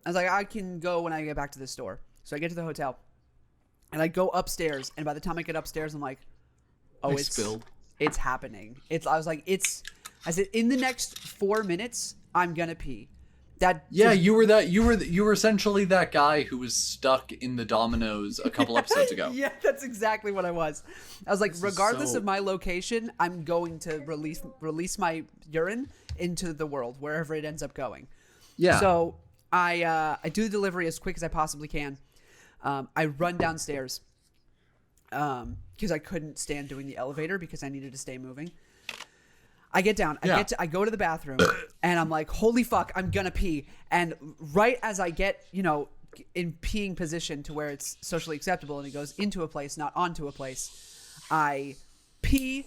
was like, I can go when I get back to the store. So I get to the hotel, and I go upstairs. And by the time I get upstairs, I'm like, oh, I it's spilled. It's happening. I said in the next 4 minutes, I'm gonna pee. Yeah, you were essentially that guy who was stuck in the dominoes a couple episodes ago. Yeah, that's exactly what I was. I was like, regardless so- of my location, I'm going to release my urine into the world, wherever it ends up going. Yeah. So I do the delivery as quick as I possibly can. I run downstairs because I couldn't stand doing the elevator because I needed to stay moving. I get down. I go to the bathroom, and I'm like, holy fuck, I'm gonna pee. And right as I get, in peeing position to where it's socially acceptable, and it goes into a place, not onto a place, I pee.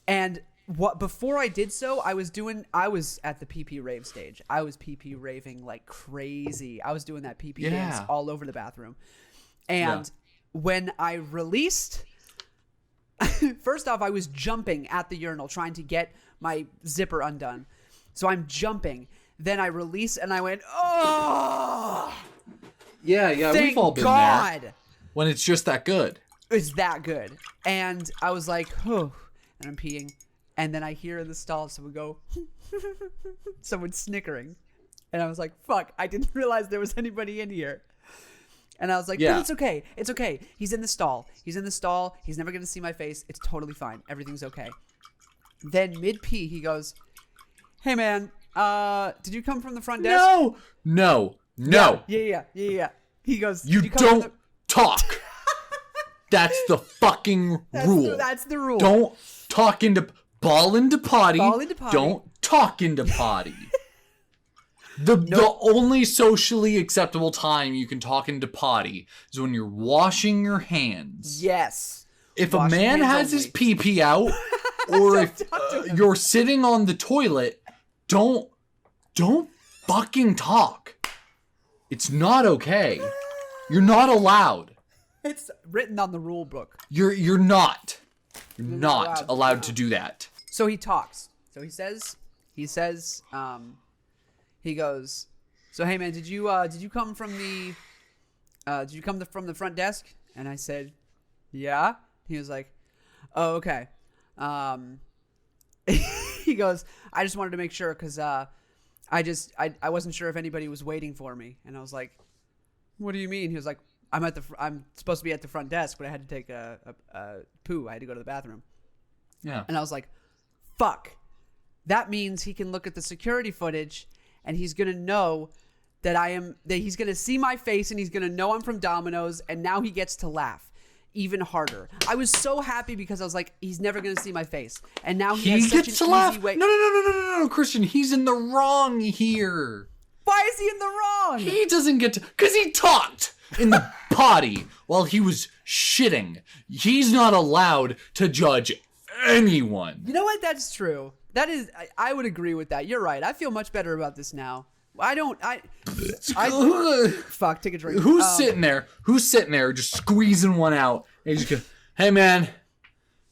And before I did so, I was at the PP rave stage. I was PP raving like crazy. I was doing that PP dance all over the bathroom. And when I released, first off, I was jumping at the urinal trying to get my zipper undone. So I'm jumping. Then I release and I went, oh! Yeah, Thank we've all been God. there. When it's just that good. It's that good. And I was like, oh, and I'm peeing. And then I hear in the stall someone go, someone snickering. And I was like, fuck, I didn't realize there was anybody in here. And I was like, Yeah. but it's okay. It's okay. He's in the stall. He's in the stall. He's never going to see my face. It's totally fine. Everything's okay. Then mid-pee, he goes, hey, man, did you come from the front desk? No. Yeah. He goes, You "Did come from don't talk. That's the fucking rule. That's the rule. Don't talk into ball into potty. Ball into potty. Don't talk into potty. The only socially acceptable time you can talk into potty is when you're washing your hands. Yes. If Wash a man hands has his only. pee-pee out, or if talk to him. you're sitting on the toilet, don't fucking talk. It's not okay. You're not allowed. It's written on the rule book. You're not not allowed to do that. So he talks. So he says, he goes, so hey man, did you come from the from the front desk? And I said, yeah. He was like, oh, okay. He goes, I just wanted to make sure because I wasn't sure if anybody was waiting for me. And I was like, what do you mean? He was like, I'm supposed to be at the front desk, but I had to take a poo. I had to go to the bathroom. Yeah. And I was like, fuck. That means he can look at the security footage and he's going to know that he's going to see my face and he's going to know I'm from Domino's, and now he gets to laugh even harder. I was so happy because I was like, he's never going to see my face. And now he has such gets an to laugh. easy way. No, Christian, he's in the wrong here. Why is he in the wrong? He doesn't get to, because he talked in the potty while he was shitting. He's not allowed to judge anyone. You know what? That's true. That is, I would agree with that. You're right. I feel much better about this now. Fuck, take a drink. Who's sitting there just squeezing one out and just go, hey man,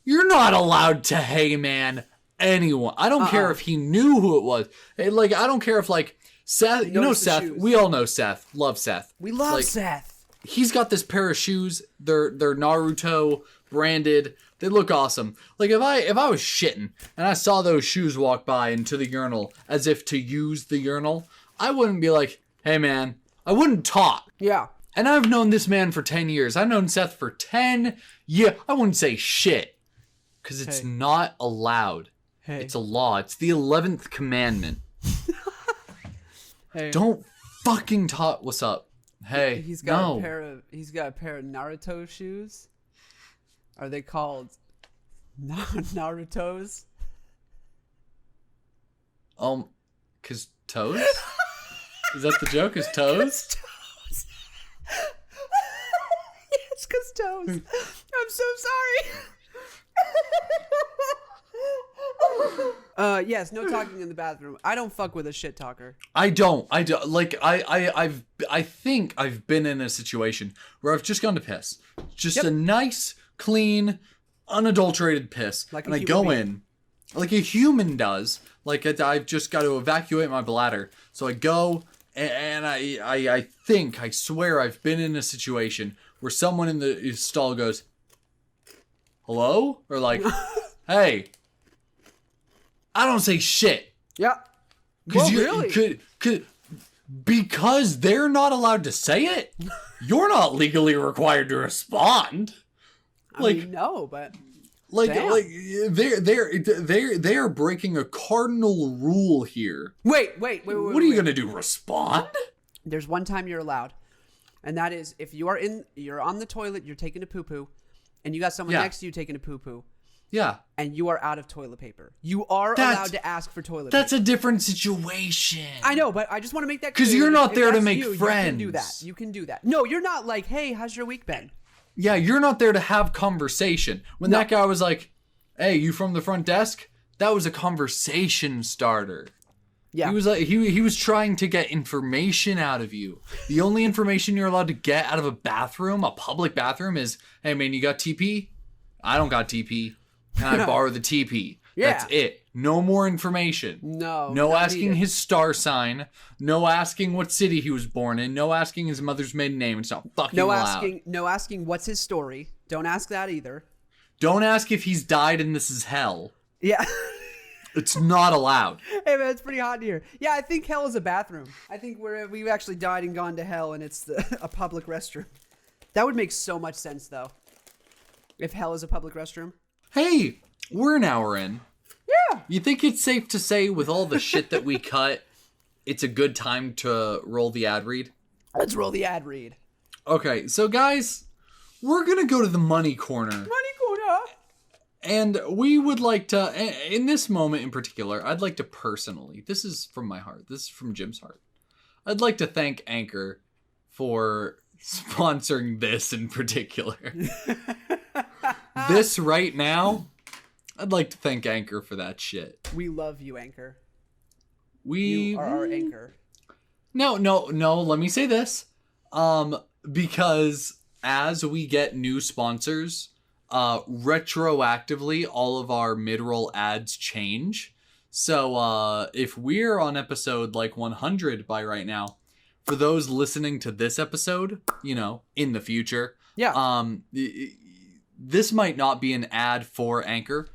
you're not allowed to hey man anyone. I don't care if he knew who it was. Like, I don't care if like Seth, you know Seth, shoes. we all know Seth, love Seth. We love like, Seth. He's got this pair of shoes. They're Naruto branded. They look awesome. Like if I was shitting and I saw those shoes walk by into the urinal as if to use the urinal, I wouldn't be like, hey man, I wouldn't talk. Yeah. And I've known this man for 10 years. I've known Seth for 10 years. I wouldn't say shit because it's not allowed. Hey. It's a law. It's the 11th commandment. Hey. Don't fucking talk. What's up? Hey, He's got no. a pair of Naruto shoes. Are they called Naruto's? Cause toes? Is that the joke? Is toes? Toes. Yes, cause toes. I'm so sorry. Yes, no talking in the bathroom. I don't fuck with a shit talker. I don't. Like I think I've been in a situation where I've just gone to piss. Just a nice, clean, unadulterated piss. Like and a I human go being. in like a human does. Like I've just got to evacuate my bladder. So I go and I think, I swear I've been in a situation where someone in the stall goes, hello? Or like, hey. I don't say shit. Yeah. Because Well, really? because they're not allowed to say it, you're not legally required to respond. I mean, no, but damn. they're breaking a cardinal rule here. wait. What are you gonna do? Respond? There's one time you're allowed, and that is if you're on the toilet, you're taking a poo poo, and you got someone Yeah. next to you taking a poo poo, Yeah. and you are out of toilet paper. You are allowed to ask for toilet That's paper. a different situation. I know, but I just want to make that clear. 'Cause you're not If there to that's make you, friends. You can do that. No, you're not like, hey, how's your week been? Yeah, you're not there to have conversation. When that guy was like, hey, you from the front desk? That was a conversation starter. Yeah. He was like he was trying to get information out of you. The only information you're allowed to get out of a bathroom, a public bathroom, is, hey man, you got TP? I don't got TP. Can I borrow the TP? Yeah. That's it. No more information. No. No not asking needed. his star sign. No asking what city he was born in. No asking his mother's maiden name. It's not fucking allowed. No asking what's his story. Don't ask that either. Don't ask if he's died and this is hell. Yeah. It's not allowed. Hey man, it's pretty hot in here. Yeah, I think hell is a bathroom. I think we've actually died and gone to hell, and it's a public restroom. That would make so much sense, though. If hell is a public restroom. Hey, we're an hour in. Yeah. You think it's safe to say, with all the shit that we cut, it's a good time to roll the ad read? Let's roll the ad read. Okay, so guys, we're gonna go to the money corner. Money corner. And we would like to, in this moment in particular, I'd like to personally, this is from my heart, this is from Jim's heart, I'd like to thank Anchor for sponsoring this in particular. This right now, I'd like to thank Anchor for that shit. We love you, Anchor. We You are our anchor. No, let me say this. Because as we get new sponsors, retroactively all of our mid-roll ads change. So if we're on episode like 100 by right now, for those listening to this episode, you know, in the future, this might not be an ad for Anchor.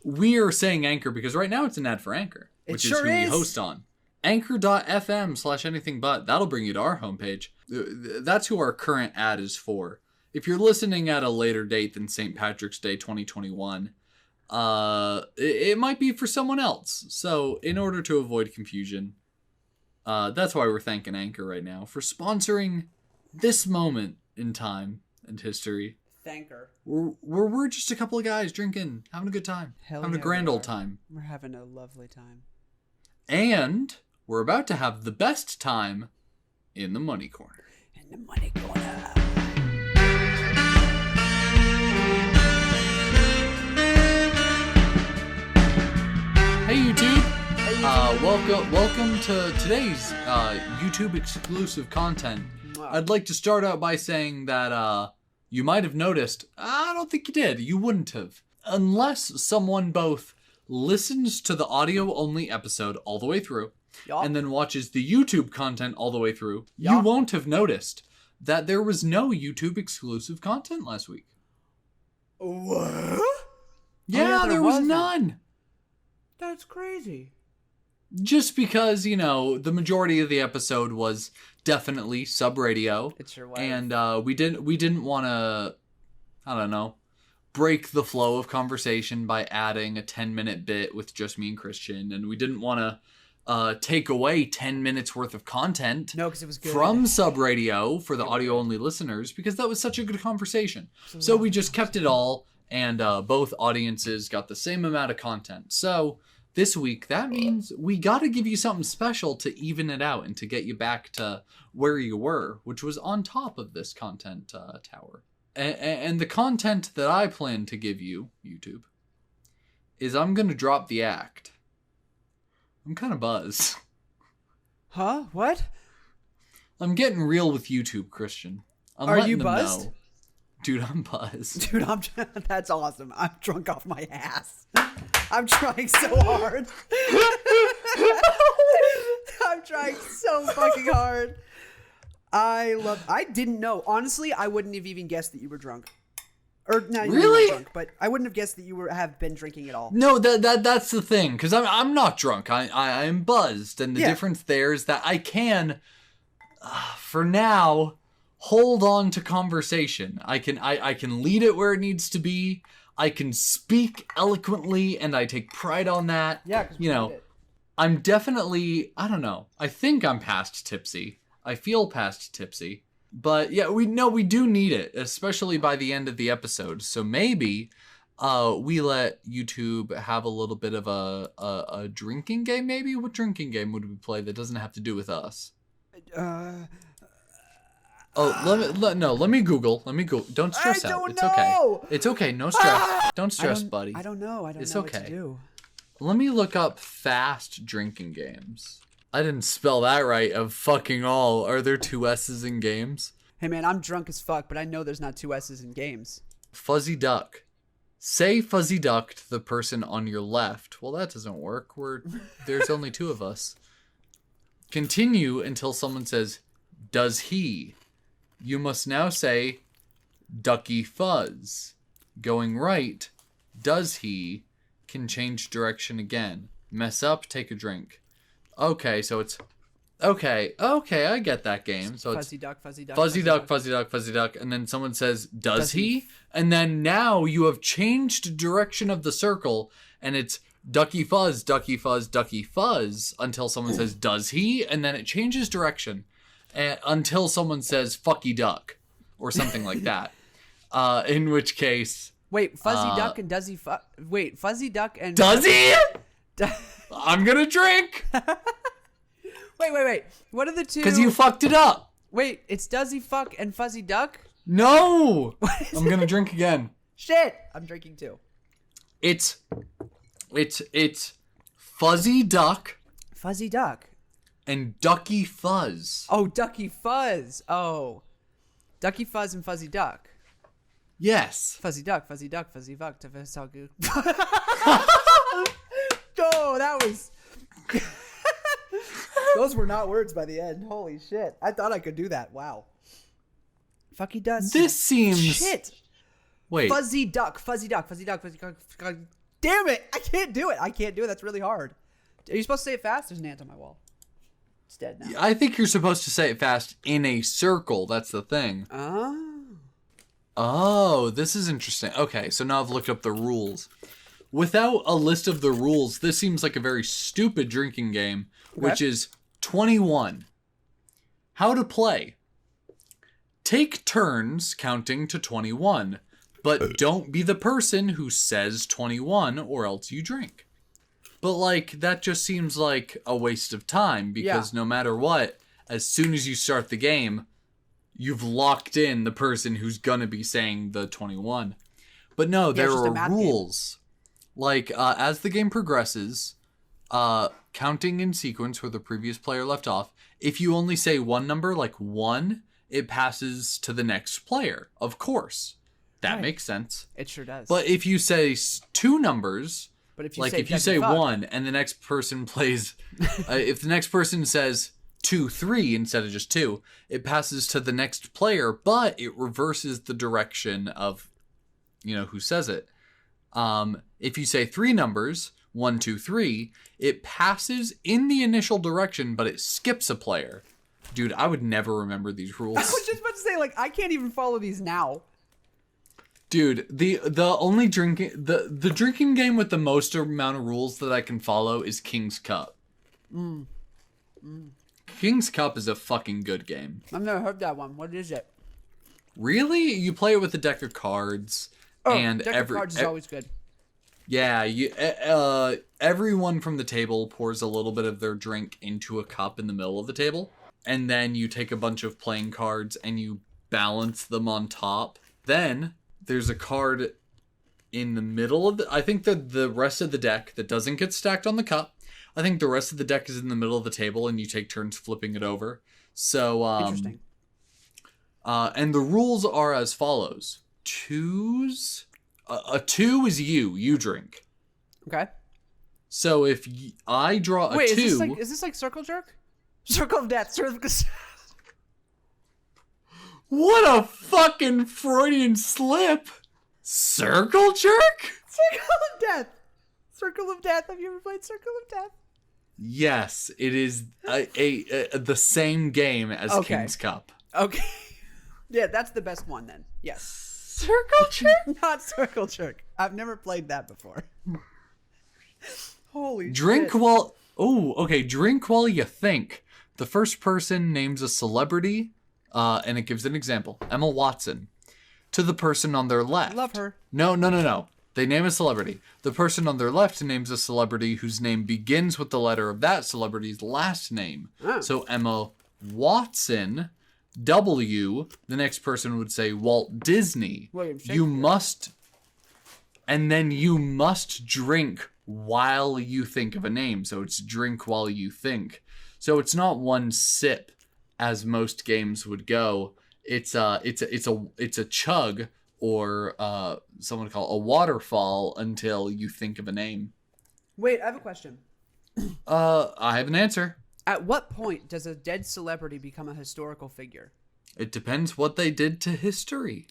We are saying Anchor because right now it's an ad for Anchor, which is who we host on. Anchor.fm/anythingbut. That'll bring you to our homepage. That's who our current ad is for. If you're listening at a later date than St. Patrick's Day 2021, it might be for someone else. So in order to avoid confusion, that's why we're thanking Anchor right now for sponsoring this moment in time and history. Thanker. We're just a couple of guys drinking, having a good time, having a grand old time. We're having a lovely time. And we're about to have the best time in the money corner. In the money corner. Hey YouTube! Welcome to today's YouTube exclusive content. I'd like to start out by saying that you might have noticed, I don't think you did, you wouldn't have. Unless someone both listens to the audio only episode all the way through, and then watches the YouTube content all the way through, you won't have noticed that there was no YouTube exclusive content last week. What? Yeah, there was none. That's crazy. Just because, you know, the majority of the episode was definitely sub radio. It sure was. And we didn't want to, I don't know, break the flow of conversation by adding a 10-minute bit with just me and Christian, and we didn't want to take away 10 minutes worth of content because it was good. From sub radio for the audio only listeners, because that was such a good conversation. So we just kept it all, and both audiences got the same amount of content. So this week, that means we got to give you something special to even it out and to get you back to where you were, which was on top of this content tower. And the content that I plan to give you, YouTube, is I'm going to drop the act. I'm kind of buzzed. Huh? What? I'm getting real with YouTube, Christian. Are you buzzed? Know. Dude, I'm buzzed. Dude, that's awesome. I'm drunk off my ass. I'm trying so hard. I'm trying so fucking hard. I didn't know. Honestly, I wouldn't have even guessed that you were drunk. Or not really drunk, but I wouldn't have guessed that you have been drinking at all. No, that's the thing, because I'm not drunk. I'm buzzed, and the difference there is that I can, for now, hold on to conversation. I can lead it where it needs to be. I can speak eloquently, and I take pride on that. Yeah, because you know, I'm definitely, I don't know. I think I'm past tipsy. I feel past tipsy. But yeah, we do need it, especially by the end of the episode. So maybe we let YouTube have a little bit of a drinking game, maybe? What drinking game would we play that doesn't have to do with us? Let me Google. Don't stress out. It's okay. It's okay. No stress. Don't stress, buddy. I don't know. It's know okay. What to do. Let me look up fast drinking games. I didn't spell that right of fucking all. Are there 2 S's in games? Hey man, I'm drunk as fuck, but I know there's not 2 S's in games. Fuzzy duck. Say fuzzy duck to the person on your left. Well, that doesn't work. There's only 2 of us. Continue until someone says, does he? You must now say, ducky fuzz. Going right, does he? Can change direction again. Mess up, take a drink. Okay, so it's... Okay, I get that game. So Fuzzy duck, fuzzy duck. fuzzy duck, fuzzy duck, fuzzy duck, and then someone says, does he? And then now you have changed direction of the circle, and it's ducky fuzz, ducky fuzz, ducky fuzz, until someone says, does he? And then it changes direction until someone says, fucky duck, or something like that. In which case... Wait, fuzzy duck and does he Wait, fuzzy duck and... Does he? I'm gonna drink! Wait. What are the two? Because you fucked it up. Wait, it's does he fuck and fuzzy duck? No! I'm gonna drink again. Shit! I'm drinking too. It's fuzzy duck Fuzzy duck. and ducky fuzz. Oh, ducky fuzz. Oh. Ducky fuzz and fuzzy duck. Yes. Fuzzy duck, fuzzy fuck, that's all good. Oh, that was... Those were not words by the end. Holy shit. I thought I could do that. Wow. Fucky does. This seems... Shit. Wait. Fuzzy duck. Damn it. I can't do it. That's really hard. Are you supposed to say it fast? There's an ant on my wall. It's dead now. I think you're supposed to say it fast in a circle. That's the thing. Oh, this is interesting. Okay, so now I've looked up the rules. Without a list of the rules, this seems like a very stupid drinking game, which is 21. How to play. Take turns counting to 21, but don't be the person who says 21 or else you drink. But, like, that just seems like a waste of time because no matter what, as soon as you start the game, you've locked in the person who's gonna be saying the 21. But no, there are rules. Like, as the game progresses, counting in sequence where the previous player left off, if you only say one number, like 1, it passes to the next player. Of course. That makes sense. It sure does. But if you say 2 numbers, but if you like say if you say 1 and the next person plays, if the next person says 2, 3 instead of just 2, it passes to the next player, but it reverses the direction of, who says it. If you say 3 numbers, 1, 2, 3, it passes in the initial direction, but it skips a player. Dude, I would never remember these rules. I was just about to say, like, I can't even follow these now. Dude, the only drinking the drinking game with the most amount of rules that I can follow is King's Cup. King's Cup is a fucking good game. I've never heard that one. What is it? Really? You play it with a deck of cards, and deck of cards is always good. Yeah, everyone from the table pours a little bit of their drink into a cup in the middle of the table, and then you take a bunch of playing cards and you balance them on top. Then there's a card in the middle of I think that the rest of the deck that doesn't get stacked on the cup, I think the rest of the deck is in the middle of the table and you take turns flipping it over. So, Interesting. And the rules are as follows. A 2 is you drink. Okay. So if I draw a 2... is this like Circle Jerk? Circle of Death. What a fucking Freudian slip! Circle Jerk? Circle of Death. Circle of Death. Have you ever played Circle of Death? Yes, it is the same game as King's Cup. Okay. Yeah, that's the best one then. Yes. Circle Jerk? Not Circle Jerk. I've never played that before. Holy Drink shit. Drink while you think. The first person names a celebrity, and it gives an example. Emma Watson. To the person on their left. Love her. No. They name a celebrity. The person on their left names a celebrity whose name begins with the letter of that celebrity's last name. Oh. So Emma Watson, W, the next person would say Walt Disney. William Shakespeare. And then you must drink while you think of a name. So it's drink while you think. So it's not one sip as most games would go. It's a chug, or someone would call it a waterfall until you think of a name. Wait, I have a question. I have an answer. At what point does a dead celebrity become a historical figure? It depends what they did to history.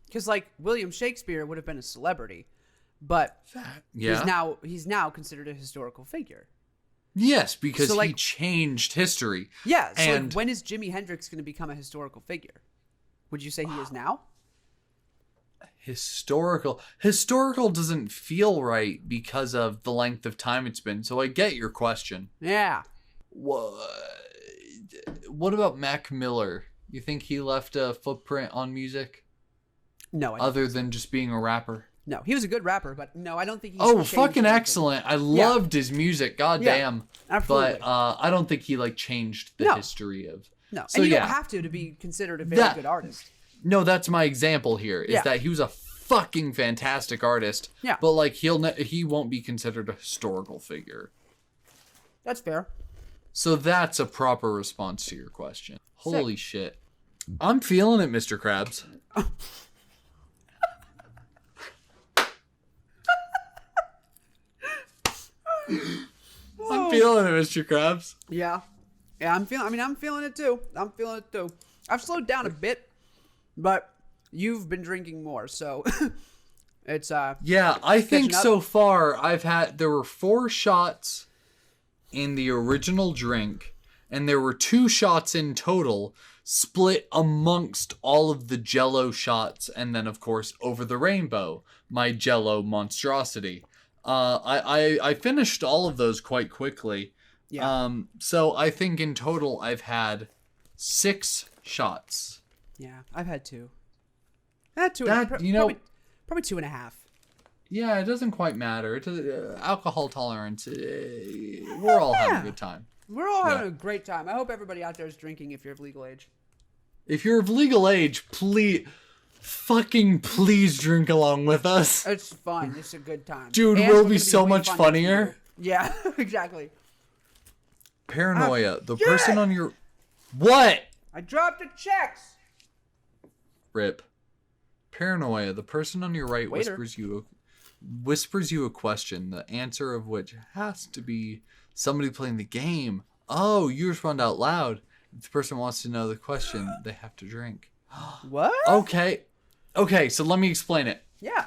Because, like, William Shakespeare would have been a celebrity, but Yeah. he's now considered a historical figure. Yes, because So, like- he changed history. Yeah. So And- like, when is Jimi Hendrix going to become a historical figure? Would you say he is now? Historical doesn't feel right because of the length of time it's been. So I get your question. Yeah. What about Mac Miller? You think he left a footprint on music No. I don't other think so. than just being a rapper? No, he was a good rapper, but no, I don't think he's Oh, changed fucking anything. excellent! I loved his music. God Yeah, damn. absolutely. But I don't think he like changed the No. history of. No, So and you yeah, don't have to be considered a very That- good artist. no, that's my example here. Is Yeah. that he was a fucking fantastic artist. Yeah. But like he won't be considered a historical figure. That's fair. So that's a proper response to your question. Holy shit. I'm feeling it, Mr. Krabs. I'm feeling it, Mr. Krabs. Yeah. Yeah, I'm feeling it too. I've slowed down a bit, but you've been drinking more, so it's Yeah, I think Catching up? so far there were 4 shots in the original drink, and there were 2 shots in total, split amongst all of the Jell-O shots, and then of course Over the Rainbow, my Jell-O monstrosity. I finished all of those quite quickly. Yeah. So I think in total I've had 6 shots. yeah, I've had 2. I had 2. That, probably 2.5. Yeah, it doesn't quite matter. Alcohol tolerance, we're all having a good time. We're all having Yeah. a great time. I hope everybody out there is drinking if you're of legal age. If you're of legal age, please drink along with us. It's fun. It's a good time. Dude, And we'll we're be gonna so way much funnier funnier. for you. Yeah, exactly. Paranoia, the person on your... What? I dropped the checks. Rip. Paranoia, the person on your right Waiter. whispers you a question, the answer of which has to be somebody playing the game. Oh, you respond out loud. If the person wants to know the question, they have to drink. What? Okay, so let me explain it. Yeah.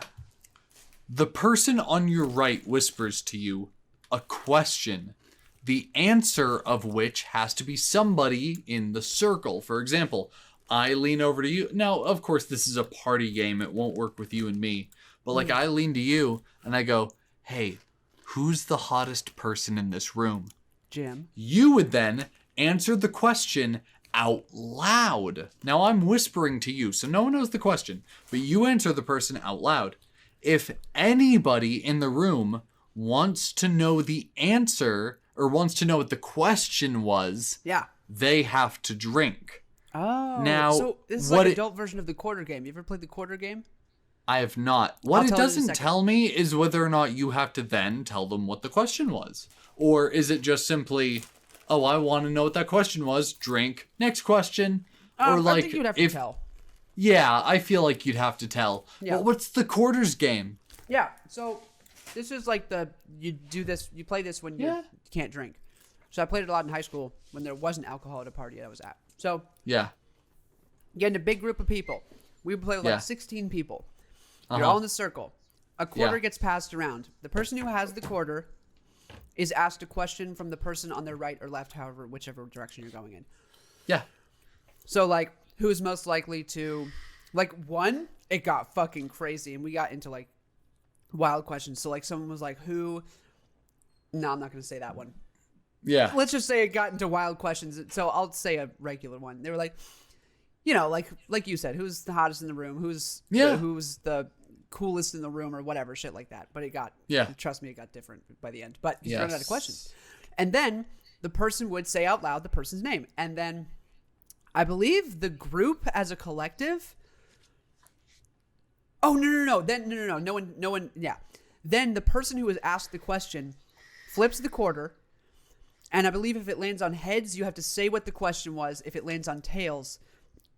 The person on your right whispers to you a question, the answer of which has to be somebody in the circle. For example, I lean over to you. Now, of course, this is a party game. It won't work with you and me. But like I lean to you and I go, hey, who's the hottest person in this room? Jim. You would then answer the question out loud. Now I'm whispering to you, so no one knows the question, but you answer the person out loud. If anybody in the room wants to know the answer or wants to know what the question was, Yeah. they have to drink. Oh. Now, so this is what like an it- adult version of the quarter game. You ever played the quarter game? I have not. What I'll it tell you in a doesn't second. tell me is whether or not you have to then tell them what the question was. Or is it just simply, oh, I want to know what that question was, drink, next question. Or like, I think you'd have to tell. Yeah, I feel like you'd have to tell. Yeah. Well, what's the quarters game? Yeah. So this is like you play this when you can't drink. So I played it a lot in high school when there wasn't alcohol at a party I was at. So Yeah. you get in a big group of people. We would play with Yeah. like 16 people. You're Uh-huh. all in the circle. A quarter Yeah. gets passed around. The person who has the quarter is asked a question from the person on their right or left, however, whichever direction you're going in. Yeah. So, like, who is most likely to... Like, one, it got fucking crazy, and we got into, like, wild questions. So, like, someone was like, who... No, I'm not going to say that one. Yeah. Let's just say it got into wild questions. So, I'll say a regular one. They were like, you know, like you said, who's the hottest in the room? Who's the coolest in the room or whatever, shit like that. But it got... Yeah. Trust me, it got different by the end. But you Yes. run out of questions. And then the person would say out loud the person's name. And then... I believe the group as a collective. Oh no! No one. Yeah. Then the person who was asked the question flips the quarter, and I believe if it lands on heads, you have to say what the question was. If it lands on tails,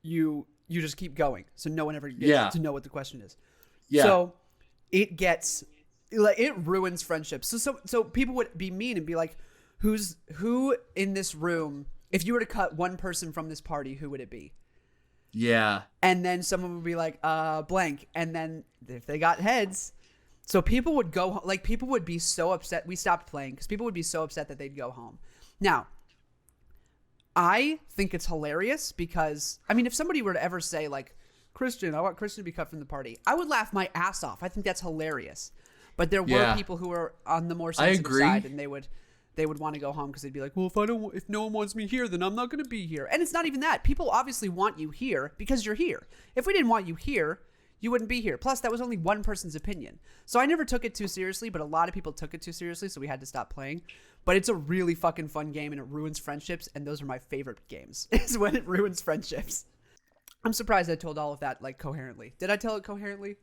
you just keep going, so no one ever gets to know what the question is. Yeah. So it gets like it ruins friendships. So people would be mean and be like, who in this room? If you were to cut one person from this party, who would it be? Yeah. And then someone would be like, blank. And then if they got heads, So people would go, like, people would be so upset. We stopped playing because people would be so upset that they'd go home. Now, I think it's hilarious because, I mean, if somebody were to ever say, like, Christian, I want Christian to be cut from the party, I would laugh my ass off. I think that's hilarious. But there were people who were on the more sensitive side, and they would want to go home because they'd be like, well, if no one wants me here, then I'm not going to be here. And it's not even that. People obviously want you here because you're here. If we didn't want you here, you wouldn't be here. Plus, that was only one person's opinion. So I never took it too seriously, but a lot of people took it too seriously, so we had to stop playing. But it's a really fucking fun game, and it ruins friendships, and those are my favorite games, is when it ruins friendships. I'm surprised I told all of that, like, coherently. Did I tell it coherently?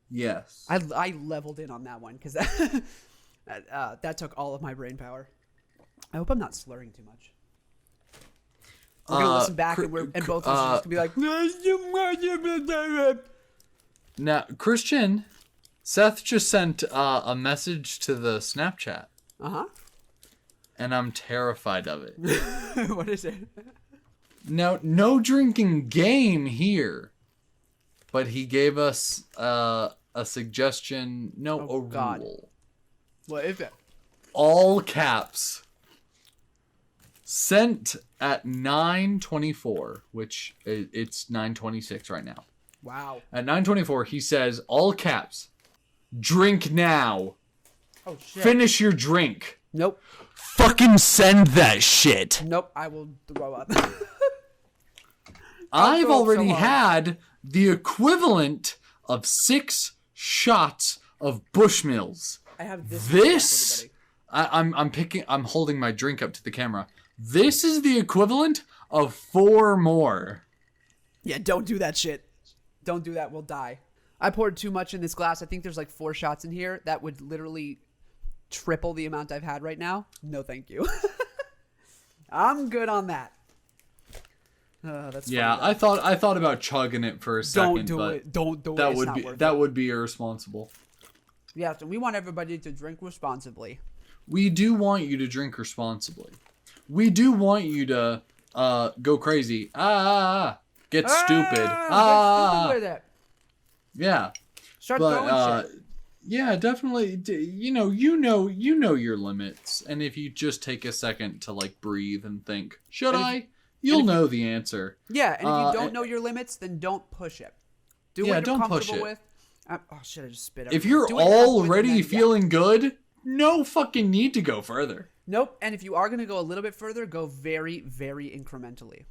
Yes. I leveled in on that one, because that took all of my brain power. I hope I'm not slurring too much. We're gonna listen back, and both of us are just gonna be like, now, Christian, Seth just sent a message to the Snapchat. And I'm terrified of it. What is it? Now, no drinking game here, but he gave us a suggestion. No, a rule. What is it? All caps. Sent at 9:24, which it's 9:26 right now. Wow. At 9:24, he says, all caps, drink now. Oh, shit. Finish your drink. Nope. Fucking send that shit. Nope, I will throw up. I've already had the equivalent of 6 shots of Bushmills. I have this. I'm holding my drink up to the camera. This is the equivalent of 4 more. Yeah, don't do that shit. Don't do that. We'll die. I poured too much in this glass. I think there's like 4 shots in here. That would literally triple the amount I've had right now. No, thank you. I'm good on that. That's yeah. funny, I thought about chugging it for a second. Don't do it. That would be irresponsible. Yeah, so we want everybody to drink responsibly. We do want you to drink responsibly. We do want you to go crazy. Get stupid. Get stupid with it. Yeah. Start throwing shit. Yeah, definitely. You know your limits, and if you just take a second to like breathe and think, should I? You'll know the answer. Yeah, and if you don't know your limits, then don't push it. Do what you're comfortable with. Oh shit! I just spit out. If you're already feeling good, no fucking need to go further. Nope. And if you are going to go a little bit further, go very, very incrementally.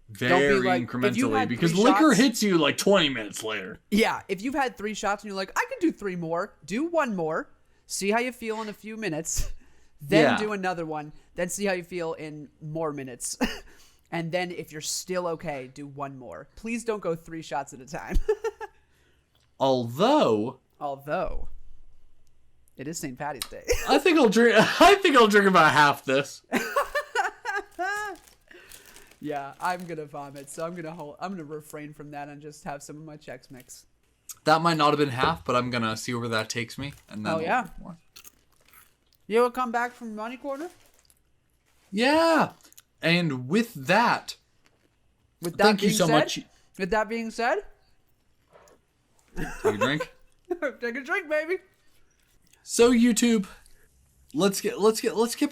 Very incrementally, because liquor hits you like 20 minutes later. Yeah. If you've had 3 shots and you're like, I can do 3 more, do 1 more, see how you feel in a few minutes, then do another one, then see how you feel in more minutes. And then if you're still okay, do 1 more. Please don't go 3 shots at a time. Although it is St. Paddy's Day. I think I'll drink about half this. Yeah, I'm gonna vomit, so I'm gonna refrain from that and just have some of my Chex Mix. That might not have been half, but I'm gonna see where that takes me, and then more. You ever come back from Money Corner? Yeah, and with that, thank you so much. With that being said, take a drink. Take a drink, baby. So YouTube, let's get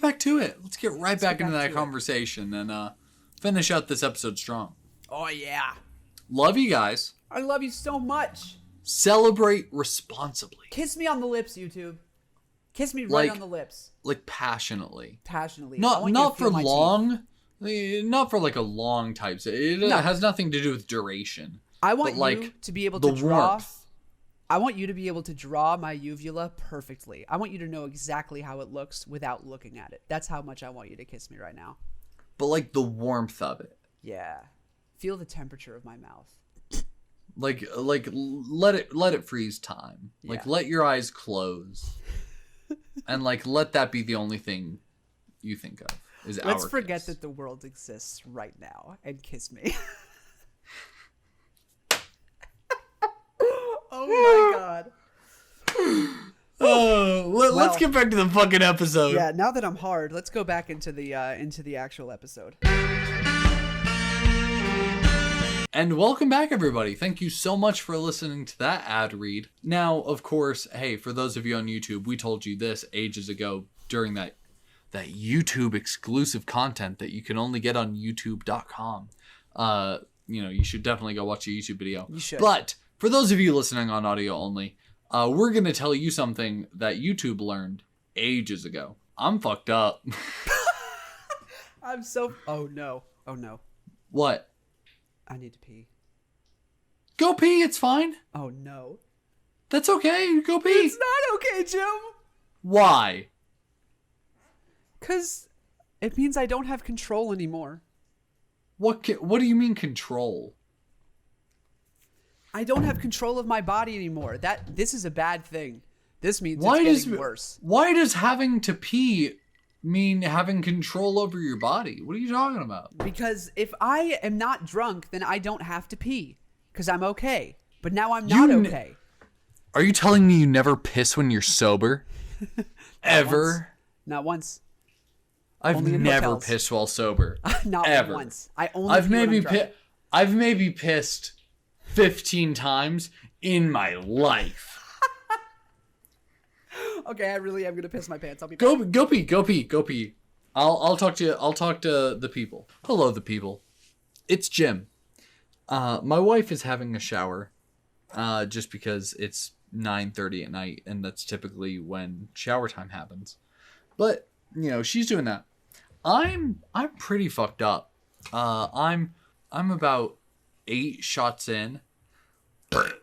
back to it. Let's get right back into that conversation and finish out this episode strong. Oh yeah. Love you guys. I love you so much. Celebrate responsibly. Kiss me on the lips, YouTube. Kiss me right on the lips. Like passionately. Passionately. Not for long. Not for like a long type. It has nothing to do with duration. I want you to be able to draw. Warmth. I want you to be able to draw my uvula perfectly. I want you to know exactly how it looks without looking at it. That's how much I want you to kiss me right now. But like the warmth of it. Yeah. Feel the temperature of my mouth. Like let it freeze time. Yeah. Like let your eyes close. And like let that be the only thing you think of. Let's forget that the world exists right now and kiss me. Oh my god. Let's get back to the fucking episode. Yeah, now that I'm hard, let's go back into the actual episode. And welcome back, everybody. Thank you so much for listening to that ad read. Now, of course, hey, for those of you on YouTube, we told you this ages ago during that YouTube exclusive content that you can only get on youtube.com. You should definitely go watch a YouTube video. You should. But for those of you listening on audio only, we're going to tell you something that YouTube learned ages ago. I'm fucked up. I'm so... Oh, no. Oh, no. What? I need to pee. Go pee, it's fine. Oh, no. That's okay, go pee. It's not okay, Jim. Why? Because it means I don't have control anymore. What do you mean control? I don't have control of my body anymore. This is a bad thing. This means it's getting worse. Why does having to pee mean having control over your body? What are you talking about? Because if I am not drunk, then I don't have to pee. Because I'm okay. But now I'm not okay. Are you telling me you never piss when you're sober? Ever? Not once. I've never pissed while sober. Not ever. Once. I've maybe pissed 15 times in my life. Okay, I really am gonna piss my pants. I'll be back. Go pee. I'll talk to you. I'll talk to the people. Hello, the people. It's Jim. My wife is having a shower, just because it's 9:30 at night, and that's typically when shower time happens. But she's doing that. I'm pretty fucked up. I'm about 8 shots in.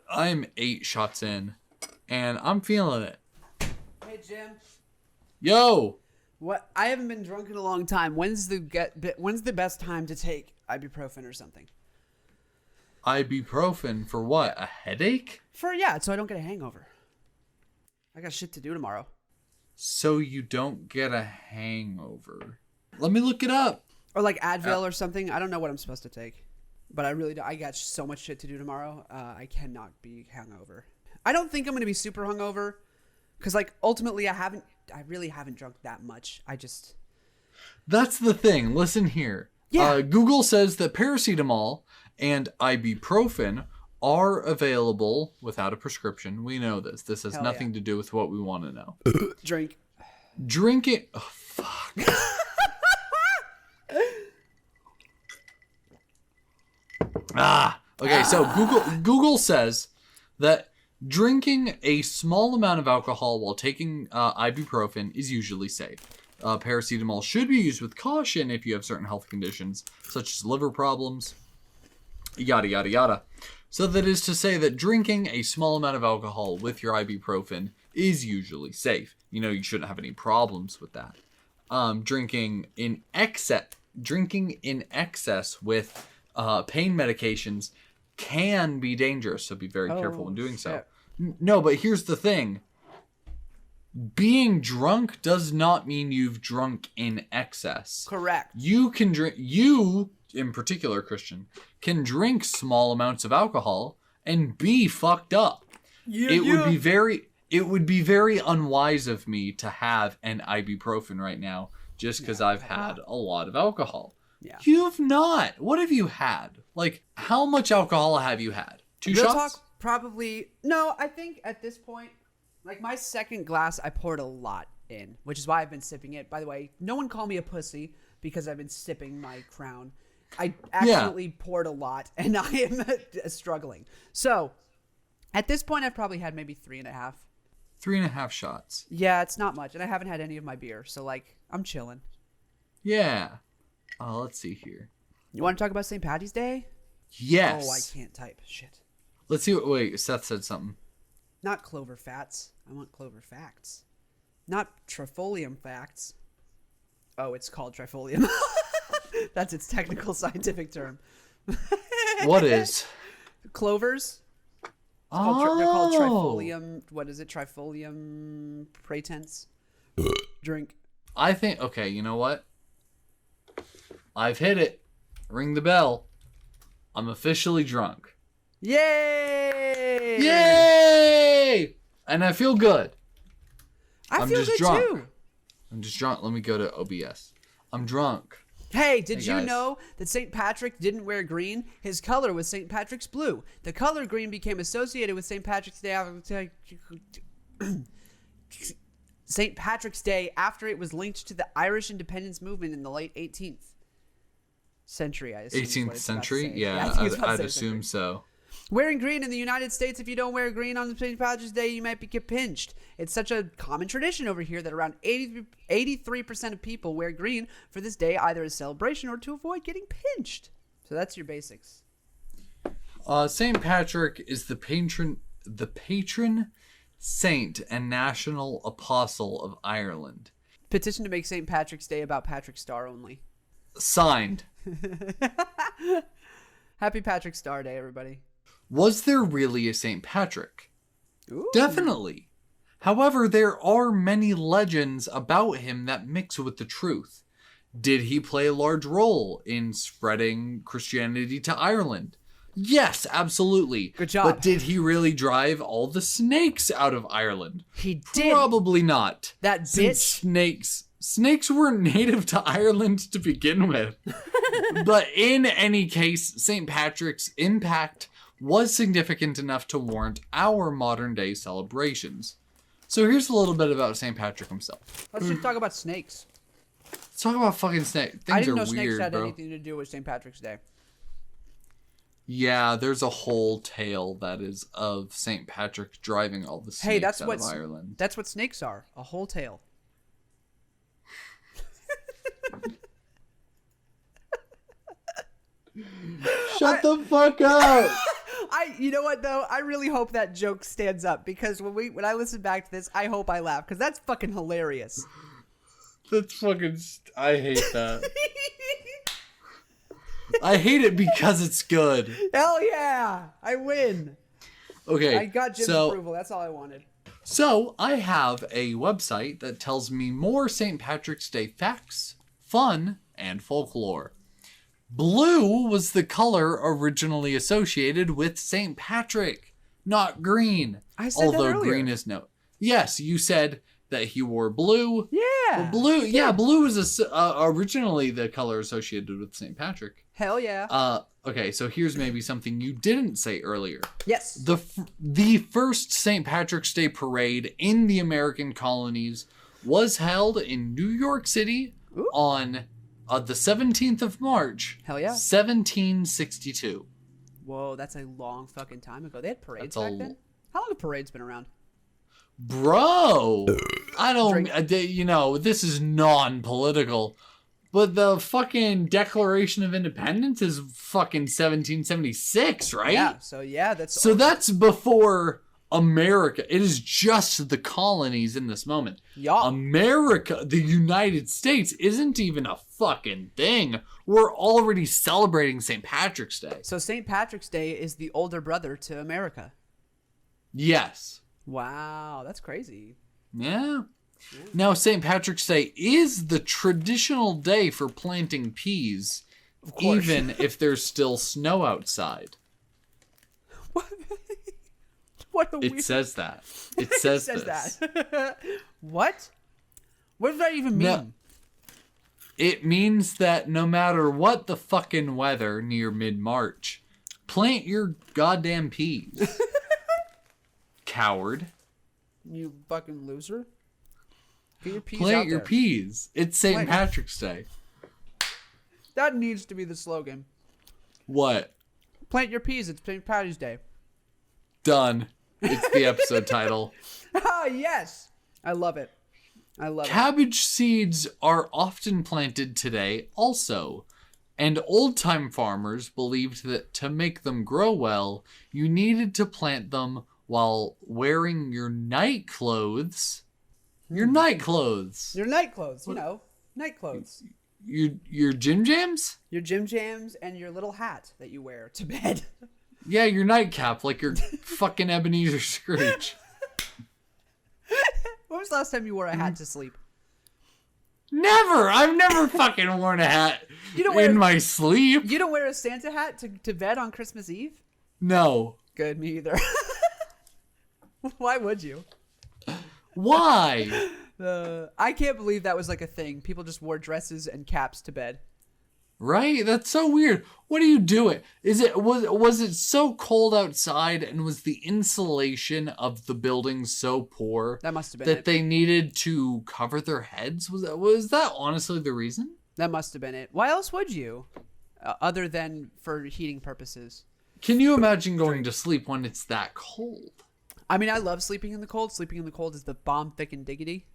I'm 8 shots in, and I'm feeling it. Hey, Jim. Yo. What? I haven't been drunk in a long time. When's the best time to take ibuprofen or something? Ibuprofen for what? A headache? So I don't get a hangover. I got shit to do tomorrow. So you don't get a hangover. Let me look it up. Or like Advil or something. I don't know what I'm supposed to take. But I really do. I got so much shit to do tomorrow. I cannot be hungover. I don't think I'm going to be super hungover. Because ultimately I really haven't drunk that much. That's the thing. Listen here. Yeah. Google says that paracetamol and ibuprofen are available without a prescription. We know this. This has nothing to do with what we want to know. Drink it. Oh, fuck. Okay, so Google says that drinking a small amount of alcohol while taking ibuprofen is usually safe. Paracetamol should be used with caution if you have certain health conditions, such as liver problems, yada, yada, yada. So that is to say that drinking a small amount of alcohol with your ibuprofen is usually safe. You shouldn't have any problems with that. Drinking in excess with pain medications can be dangerous, so be very careful when doing so. No, but here's the thing. Being drunk does not mean you've drunk in excess. Correct. You can drink, you in particular, Christian, can drink small amounts of alcohol and be fucked up. It would be very unwise of me to have an ibuprofen right now just because I've had a lot of alcohol. Yeah. You've not. What have you had? How much alcohol have you had? 2 Real shots? Talk, probably. No, I think at this point, my second glass, I poured a lot in, which is why I've been sipping it. By the way, no one call me a pussy because I've been sipping my Crown. I accidentally poured a lot, and I am struggling. So, at this point, I've probably had maybe 3.5. 3.5 shots. Yeah, it's not much, and I haven't had any of my beer, so I'm chilling. Yeah. Let's see here. You want to talk about St. Paddy's Day? Yes. Oh, I can't type. Shit. Let's see wait, Seth said something. Not clover fats. I want clover facts. Not trifolium facts. Oh, it's called trifolium. That's its technical scientific term. What is? Clovers. They're called trifolium. What is it? Trifolium pratense. Drink. I think, okay, you know what? I've hit it. Ring the bell. I'm officially drunk. Yay! Yay! And I feel good. I feel good drunk. too. I'm just drunk. Let me go to OBS. I'm drunk. Hey, did Hey, you guys. know that St. Patrick didn't wear green? His color was St. Patrick's blue. The color green became associated with St. Patrick's Day. St. Patrick's Day after it was linked to the Irish independence movement in the late 18th century, I assume. is what 18th it's about to century? say. Yeah, I think it's about to I'd say assume so. Wearing green in the United States, if you don't wear green on St. Patrick's Day, you might get pinched. It's such a common tradition over here that around 83% of people wear green for this day, either as celebration or to avoid getting pinched. So that's your basics. St. Patrick is the patron saint and national apostle of Ireland. Petition to make St. Patrick's Day about Patrick Star only. Signed. Happy Patrick Star Day, everybody. Was there really a St. Patrick? Ooh. Definitely. However, there are many legends about him that mix with the truth. Did he play a large role in spreading Christianity to Ireland? Yes, absolutely. Good job. But did he really drive all the snakes out of Ireland? He did. Probably not. That Since bitch. Snakes weren't native to Ireland to begin with. But in any case, St. Patrick's impact was significant enough to warrant our modern day celebrations. So here's a little bit about St. Patrick himself. Let's just talk about snakes. Let's talk about fucking snakes. Things I didn't are know snakes weird, had bro. anything to do with St. Patrick's Day. Yeah, there's a whole tale that is of St. Patrick driving all the snakes Hey, that's out what of Ireland. That's what snakes are. A whole tail. Shut the fuck up! You know what though? I really hope that joke stands up because when I listen back to this, I hope I laugh because that's fucking hilarious. That's fucking... I hate that. I hate it because it's good. Hell yeah! I win. Okay, I got Jim's approval. That's all I wanted. So, I have a website that tells me more St. Patrick's Day facts, fun, and folklore. Blue was the color originally associated with St. Patrick, not green. I said that although earlier. green is no. Yes, you said that he wore blue. Yeah. Well, blue. Yeah, blue was originally the color associated with St. Patrick. Hell yeah. Okay, so here's maybe something you didn't say earlier. Yes. The first St. Patrick's Day parade in the American colonies was held in New York City Ooh. on the 17th of March, Hell yeah. 1762. Whoa, that's a long fucking time ago. They had parades That's back then? How long have parades been around? Bro, I don't, Drink. this is non-political, but the fucking Declaration of Independence is fucking 1776, right? Yeah, so yeah, that's... So that's before America. It is just the colonies in this moment. Yeah. America, the United States, isn't even a fucking thing. We're already celebrating St. Patrick's Day. So St. Patrick's Day is the older brother to America. Yes. Wow, that's crazy. Yeah. Now, St. Patrick's Day is the traditional day for planting peas, course. even if there's still snow outside. What a It weird... says that. It says, says this. that. What? What does that even mean? No. It means that no matter what the fucking weather near mid-March, plant your goddamn peas. Coward. You fucking loser. Get your peas Plant out your there. peas. It's St. Plant- Patrick's Day. That needs to be the slogan. What? Plant your peas. It's St. Patty's Day. Done. It's the episode title. Ah, yes. I love it. I love it. Cabbage seeds are often planted today also, and old-time farmers believed that to make them grow well, you needed to plant them while wearing your night clothes. Your night clothes. Your night clothes, night clothes. Your gym jams? Your gym jams and your little hat that you wear to bed. Yeah, your nightcap, like your fucking Ebenezer Scrooge. When was the last time you wore a hat to sleep? Never! I've never fucking worn a hat You don't wear- in my sleep. You don't wear a Santa hat to bed on Christmas Eve? No. Good, me either. Why would you? Why? I can't believe that was like a thing. People just wore dresses and caps to bed. Right? That's so weird. What are you doing? Was it so cold outside and was the insulation of the building so poor That must have been that it. they needed to cover their heads? Was that honestly the reason? That must have been it. Why else would you? Other than for heating purposes. Can you imagine going to sleep when it's that cold? I mean, I love sleeping in the cold. Sleeping in the cold is the bomb thick and diggity.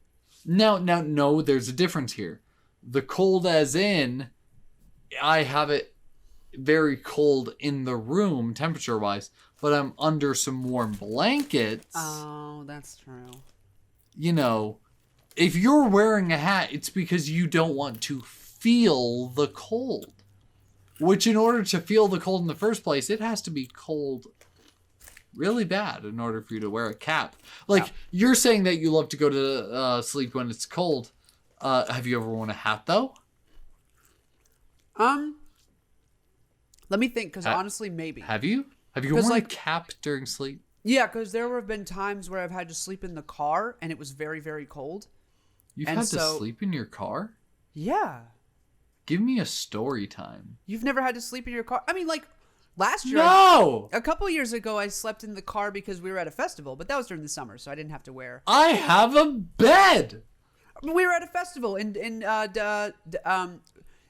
Now, no, there's a difference here. The cold as in, I have it very cold in the room, temperature-wise, but I'm under some warm blankets. Oh, that's true. You know, if you're wearing a hat, it's because you don't want to feel the cold. Which, in order to feel the cold in the first place, it has to be cold really bad in order for you to wear a cap. Like, you're saying that you love to go to sleep when it's cold. Have you ever worn a hat, though? Let me think, because honestly, maybe. Have you? Have you worn a cap during sleep? Yeah, because there have been times where I've had to sleep in the car, and it was very, very cold. You've had to sleep in your car? Yeah. Give me a story time. You've never had to sleep in your car? I mean, like, last year... No! A couple years ago, I slept in the car because we were at a festival, but that was during the summer, so I didn't have to wear... I have a bed! We were at a festival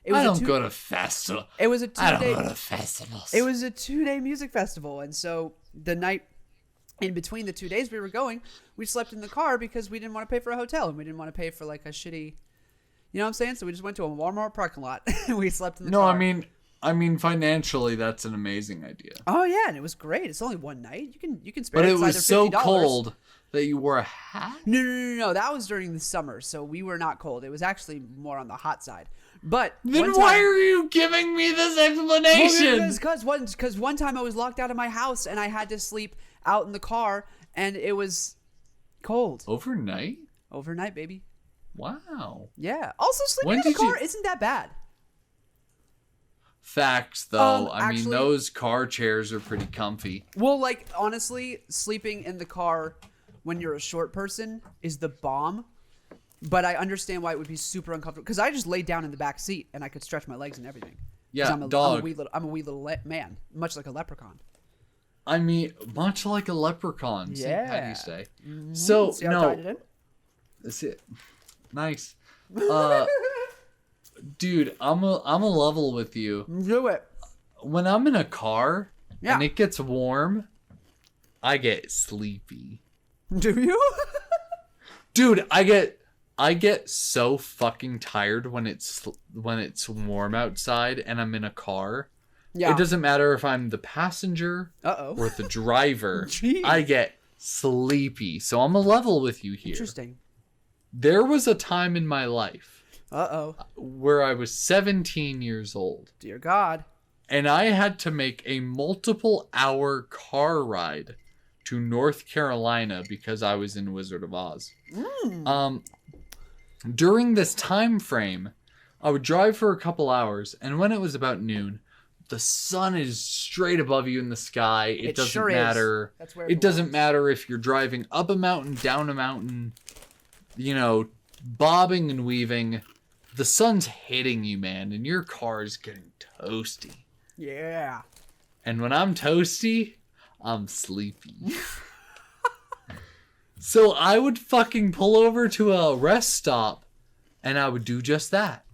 it was I don't go to festival. It was a 2 day. I don't go to festivals. It was a 2-day music festival, and so the night in between the 2 days we were going, we slept in the car because we didn't want to pay for a hotel and we didn't want to pay for like a shitty, you know what I'm saying? So we just went to a Walmart parking lot and we slept in the car. No, I mean financially that's an amazing idea. Oh yeah, and it was great. It's only one night. You can spare. But it it was either so $50. cold that you wore a hat? No. That was during the summer, so we were not cold. It was actually more on the hot side. But then why are you giving me this explanation? Because one time I was locked out of my house and I had to sleep out in the car and it was cold. Overnight? Overnight, baby. Wow. Yeah. Also, sleeping in the car isn't that bad. Facts, though. Actually, those car chairs are pretty comfy. Well, like, honestly, sleeping in the car when you're a short person is the bomb. But I understand why it would be super uncomfortable. Because I just laid down in the back seat and I could stretch my legs and everything. Yeah, I'm dog. I'm a wee little man, much like a leprechaun. I mean, much like a leprechaun. Yeah. How do you say? Mm-hmm. So, See how I tied it in? That's it. Nice. Dude, I'm a level with you. Do it. When I'm in a car Yeah. and it gets warm, I get sleepy. Do you? Dude, I get so fucking tired when it's warm outside and I'm in a car. Yeah. It doesn't matter if I'm the passenger or the driver. Jeez. I get sleepy. So I'm a level with you here. Interesting. There was a time in my life Uh-oh. where I was 17 years old. Dear God. And I had to make a multiple hour car ride to North Carolina because I was in Wizard of Oz. During this time frame, I would drive for a couple hours, and when it was about noon, the sun is straight above you in the sky. It doesn't sure is. matter. That's where it doesn't matter if you're driving up a mountain, down a mountain, you know, bobbing and weaving. The sun's hitting you, man, and your car is getting toasty. Yeah. And when I'm toasty, I'm sleepy. So I would fucking pull over to a rest stop and I would do just that.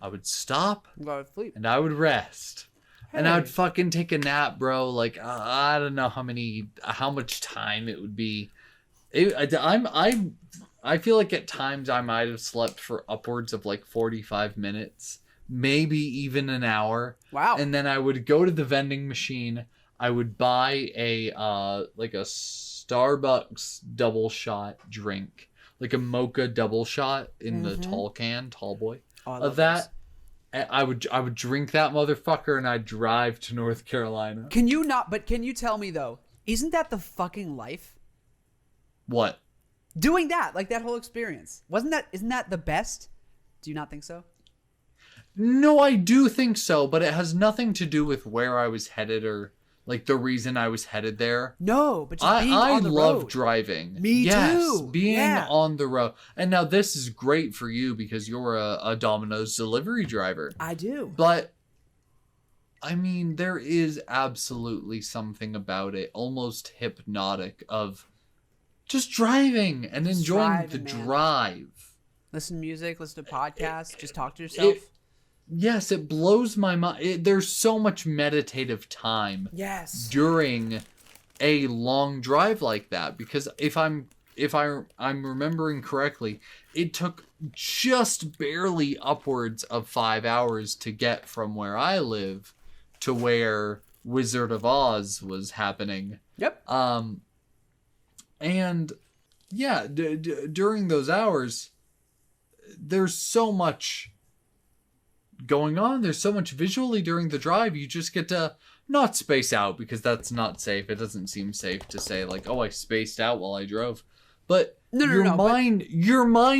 I would stop Go to sleep. and I would rest. Hey. And I would fucking take a nap, bro. Like, I don't know how much time it would be. I feel like at times I might have slept for upwards of like 45 minutes, maybe even an hour. Wow. And then I would go to the vending machine. I would buy a Starbucks double shot drink, like a mocha double shot in the tall boy of that. And I would drink that motherfucker and I'd drive to North Carolina. Can you tell me though, isn't that the fucking life? What? Doing that, like that whole experience. Isn't that the best? Do you not think so? No, I do think so, but it has nothing to do with where I was headed or like the reason I was headed there. No, but just being on the road. I love driving. Me too. Being on the road. And now this is great for you because you're a Domino's delivery driver. I do. But I mean, there is absolutely something about it, almost hypnotic, of just driving and Just enjoying driving, the man. drive. Listen to music, listen to podcasts, just talk to yourself. Yes, it blows my mind. There's so much meditative time Yes. during a long drive like that, because if I'm remembering correctly, it took just barely upwards of 5 hours to get from where I live to where Wizard of Oz was happening. Yep. And yeah, during those hours, there's so much going on. There's so much visually during the drive. You just get to not space out, because that's not safe. It doesn't seem safe to say like, oh, I spaced out while I drove. But your mind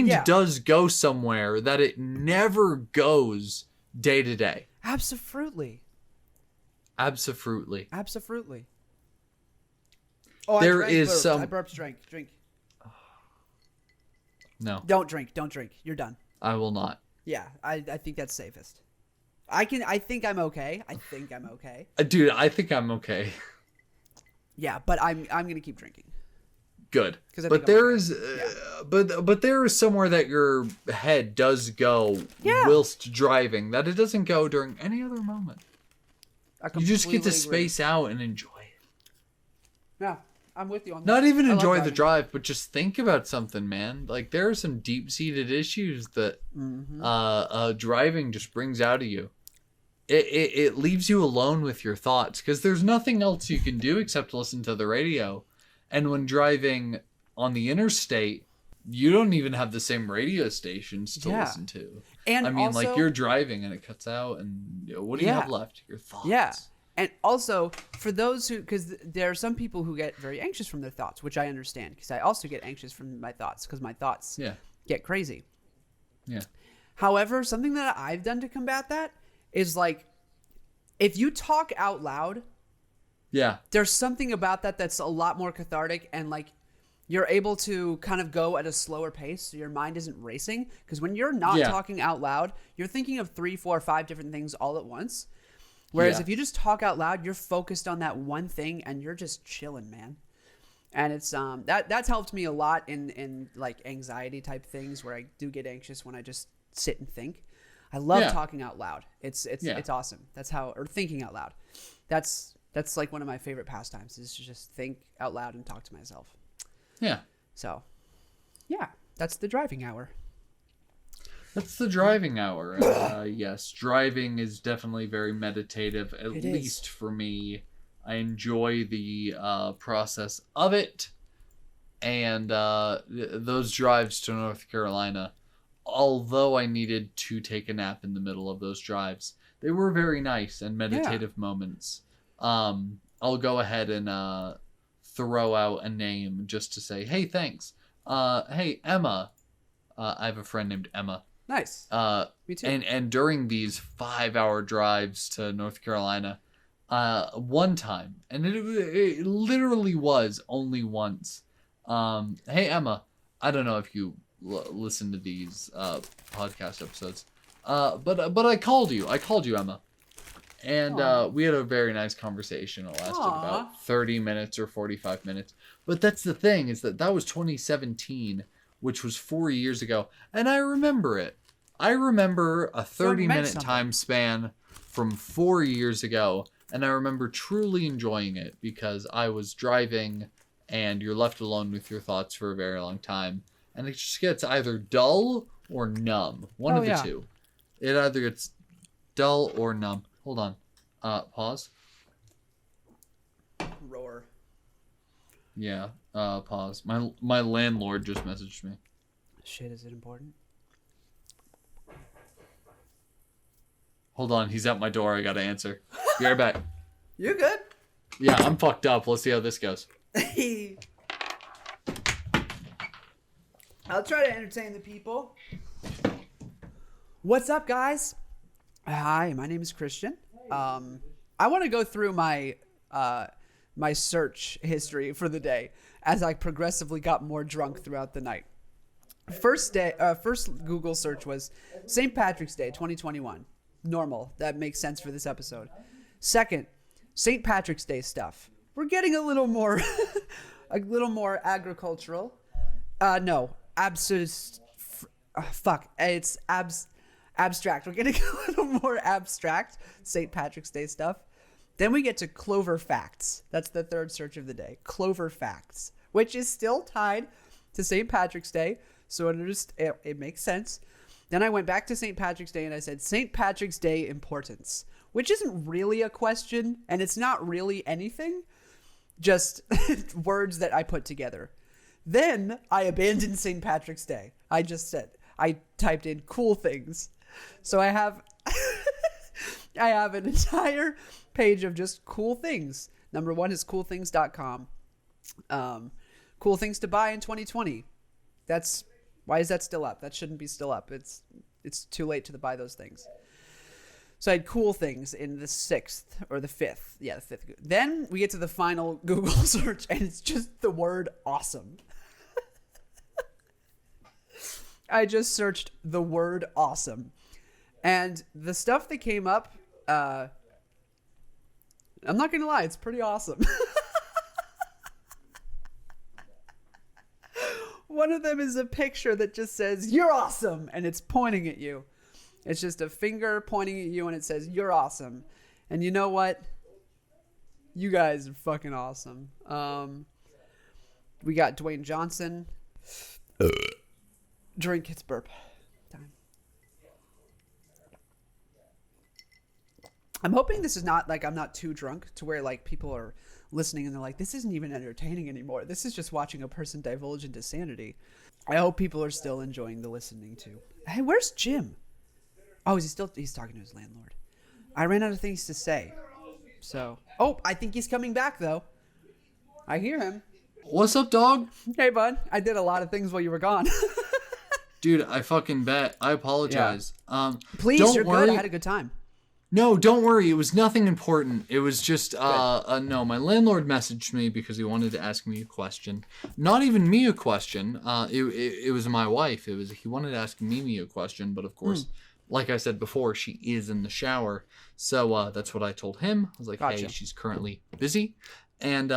Yeah. does go somewhere that it never goes day to day. Absolutely. Absolutely. Absolutely. Oh, There I is burped. some- I burped. Drink. No, Don't drink. You're done. I will not. Yeah, I think that's safest. I think I'm okay. Dude, I think I'm okay. Yeah, but I'm gonna keep drinking. Good. 'Cause I But think I'm there okay. is but there is somewhere that your head does go whilst driving that it doesn't go during any other moment. You just get to completely agree. space out and enjoy it. Yeah, I'm with you on that. Not even I love enjoy the driving. drive, but just think about something, man. Like, there are some deep-seated issues that driving just brings out of you. It leaves you alone with your thoughts, because there's nothing else you can do except listen to the radio. And when driving on the interstate, you don't even have the same radio stations to Yeah. listen to. And I mean, also, like, you're driving and it cuts out, and what do you Yeah. have left? Your thoughts. Yeah. And also, for those who, because there are some people who get very anxious from their thoughts, which I understand, because I also get anxious from my thoughts, because my thoughts Yeah. get crazy. Yeah. However, something that I've done to combat that is like, if you talk out loud, Yeah. there's something about that that's a lot more cathartic, and like you're able to kind of go at a slower pace, so your mind isn't racing. Because when you're not Yeah. talking out loud, you're thinking of 3, 4, 5 different things all at once. Whereas Yeah. if you just talk out loud, you're focused on that one thing and you're just chilling, man. And it's that's helped me a lot in like anxiety type things where I do get anxious when I just sit and think. I love Yeah. talking out loud. It's awesome. That's how, or thinking out loud. That's like one of my favorite pastimes, is to just think out loud and talk to myself. Yeah. So, yeah, that's the driving hour. That's the driving hour. Yes, driving is definitely very meditative, at It least is. for me. I enjoy the process of it. And those drives to North Carolina, although I needed to take a nap in the middle of those drives, they were very nice and meditative moments. I'll go ahead and throw out a name just to say, hey, thanks. Hey, Emma. I have a friend named Emma. Nice. Me too. And during these 5-hour drives to North Carolina, one time, and it literally was only once. Hey, Emma, I don't know if you listen to these podcast episodes, but I called you. I called you, Emma. And we had a very nice conversation. It lasted about 30 minutes or 45 minutes. But that's the thing, is that was 2017, which was 4 years ago. And I remember it. I remember a 30-minute something. time span from 4 years ago. And I remember truly enjoying it, because I was driving and you're left alone with your thoughts for a very long time. And it just gets either dull or numb. One of the two. It either gets dull or numb. Hold on. Pause. Roar. Yeah. Pause. My landlord just messaged me. Shit, is it important? Hold on. He's at my door. I gotta answer. Be right back. You're good. Yeah, I'm fucked up. Let's see how this goes. I'll try to entertain the people. What's up, guys? Hi, my name is Christian. I want to go through my my search history for the day as I progressively got more drunk throughout the night. First Google search was St. Patrick's Day 2021. Normal. That makes sense for this episode. Second, St. Patrick's Day stuff. We're getting a little more, a little more agricultural. No, abstract. We're getting a little more abstract St. Patrick's Day stuff. Then we get to Clover Facts. That's the third search of the day. Clover Facts, which is still tied to St. Patrick's Day, so it makes sense. Then I went back to St. Patrick's Day and I said St. Patrick's Day importance, which isn't really a question, and it's not really anything, just words that I put together. Then I abandoned St. Patrick's Day. I typed in cool things. So I have I have an entire page of just cool things. Number one is coolthings.com. Cool things to buy in 2020. Why is that still up? That shouldn't be still up. It's too late to buy those things. So I had cool things in the 6th or the 5th. Yeah, the 5th. Then we get to the final Google search and it's just the word awesome. I just searched the word awesome. And the stuff that came up, I'm not going to lie, it's pretty awesome. One of them is a picture that just says, "You're awesome," and it's pointing at you. It's just a finger pointing at you, and it says, "You're awesome." And you know what? You guys are fucking awesome. We got Dwayne Johnson. Drink, it's burp time. I'm hoping this is not like I'm not too drunk to where like people are listening and they're like, this isn't even entertaining anymore. This is just watching a person divulge into sanity. I hope people are still enjoying the listening to. Hey, where's Jim? Oh, he's talking to his landlord. I ran out of things to say. So, I think he's coming back though. I hear him. What's up, dog? Hey, bud. I did a lot of things while you were gone. Dude, I fucking bet. I apologize. Yeah. Please, don't you're worry. good. I had a good time. No, don't worry. It was nothing important. It was just, no, my landlord messaged me because he wanted to ask me a question. Not even me a question. It was my wife. He wanted to ask me a question, but of course, like I said before, she is in the shower. So, that's what I told him. I was like, Gotcha. Hey, she's currently busy. And,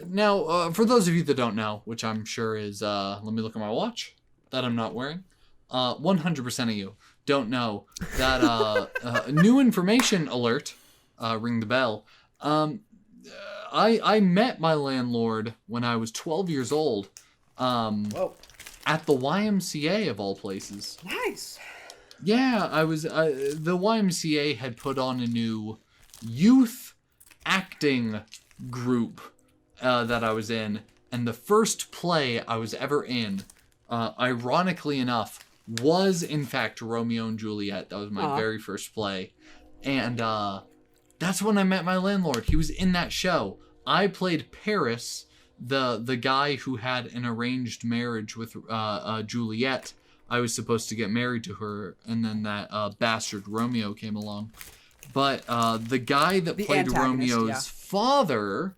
now, for those of you that don't know, which I'm sure is, let me look at my watch that I'm not wearing. 100% of you don't know that new information alert, ring the bell. I met my landlord when I was 12 years old Whoa. at the YMCA of all places. Nice. Yeah, I was the YMCA had put on a new youth acting group that I was in, and the first play I was ever in, ironically enough, was in fact Romeo and Juliet. That was my very first play. And that's when I met my landlord. He was in that show. I played Paris, the guy who had an arranged marriage with Juliet. I was supposed to get married to her, and then that bastard Romeo came along. But the guy that played Romeo's father,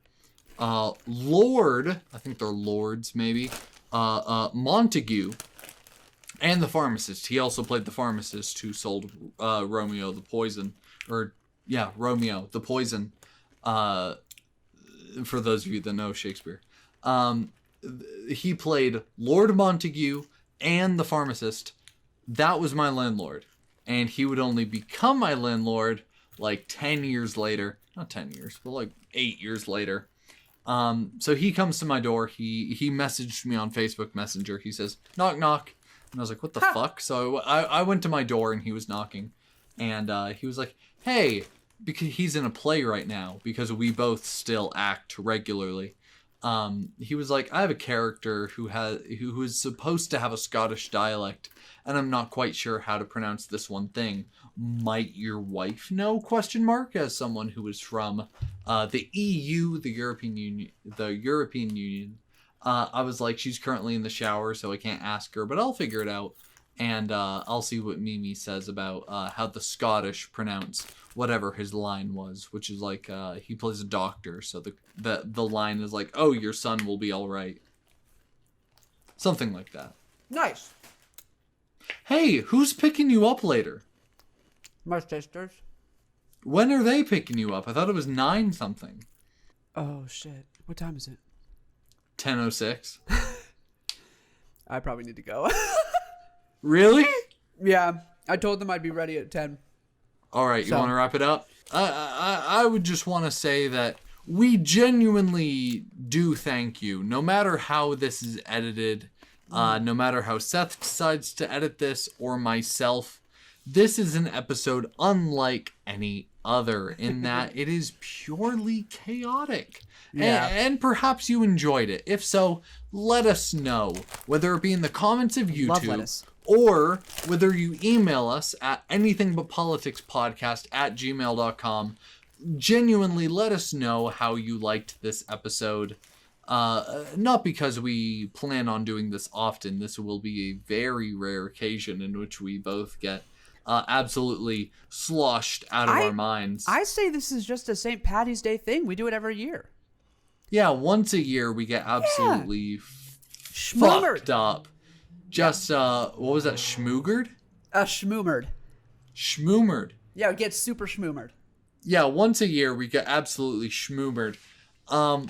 Lord, I think they're lords maybe, Montague, and the pharmacist. He also played the pharmacist who sold Romeo the poison. Romeo the poison. For those of you that know Shakespeare. He played Lord Montague and the pharmacist. That was my landlord. And he would only become my landlord like 10 years later. Not 10 years, but like 8 years later. So he comes to my door. He messaged me on Facebook Messenger. He says, knock, knock. And I was like, what the fuck? So I went to my door and he was knocking. And he was like, hey, because he's in a play right now because we both still act regularly. He was like, I have a character who is supposed to have a Scottish dialect, and I'm not quite sure how to pronounce this one thing. Might your wife know? ? As someone who is from the EU, the European Union. I was like, she's currently in the shower, so I can't ask her, but I'll figure it out. And I'll see what Mimi says about how the Scottish pronounce whatever his line was, which is like he plays a doctor, so the line is like, oh, your son will be all right. Something like that. Nice. Hey, who's picking you up later? My sisters. When are they picking you up? I thought it was 9 something. Oh shit! What time is it? 10:06. I probably need to go. Really? Yeah, I told them I'd be ready at 10. All right, you So- want to wrap it up? I would just want to say that we genuinely do thank you. No matter how this is edited, no matter how Seth decides to edit this or myself, this is an episode unlike any other in that it is purely chaotic. Yeah. And perhaps you enjoyed it. If so, let us know, whether it be in the comments of Love YouTube lettuce. or whether you email us at anythingbutpoliticspodcast@gmail.com. Genuinely let us know how you liked this episode. Not because we plan on doing this often. This will be a very rare occasion in which we both get absolutely sloshed out of our minds. I say this is just a St. Paddy's Day thing. We do it every year. Yeah, once a year we get absolutely Schmoomered. fucked up. Just, what was that, schmoogered? Schmoomered. Schmoomered. Yeah, it gets super schmoomered. Yeah, once a year we get absolutely schmoomered. Yeah,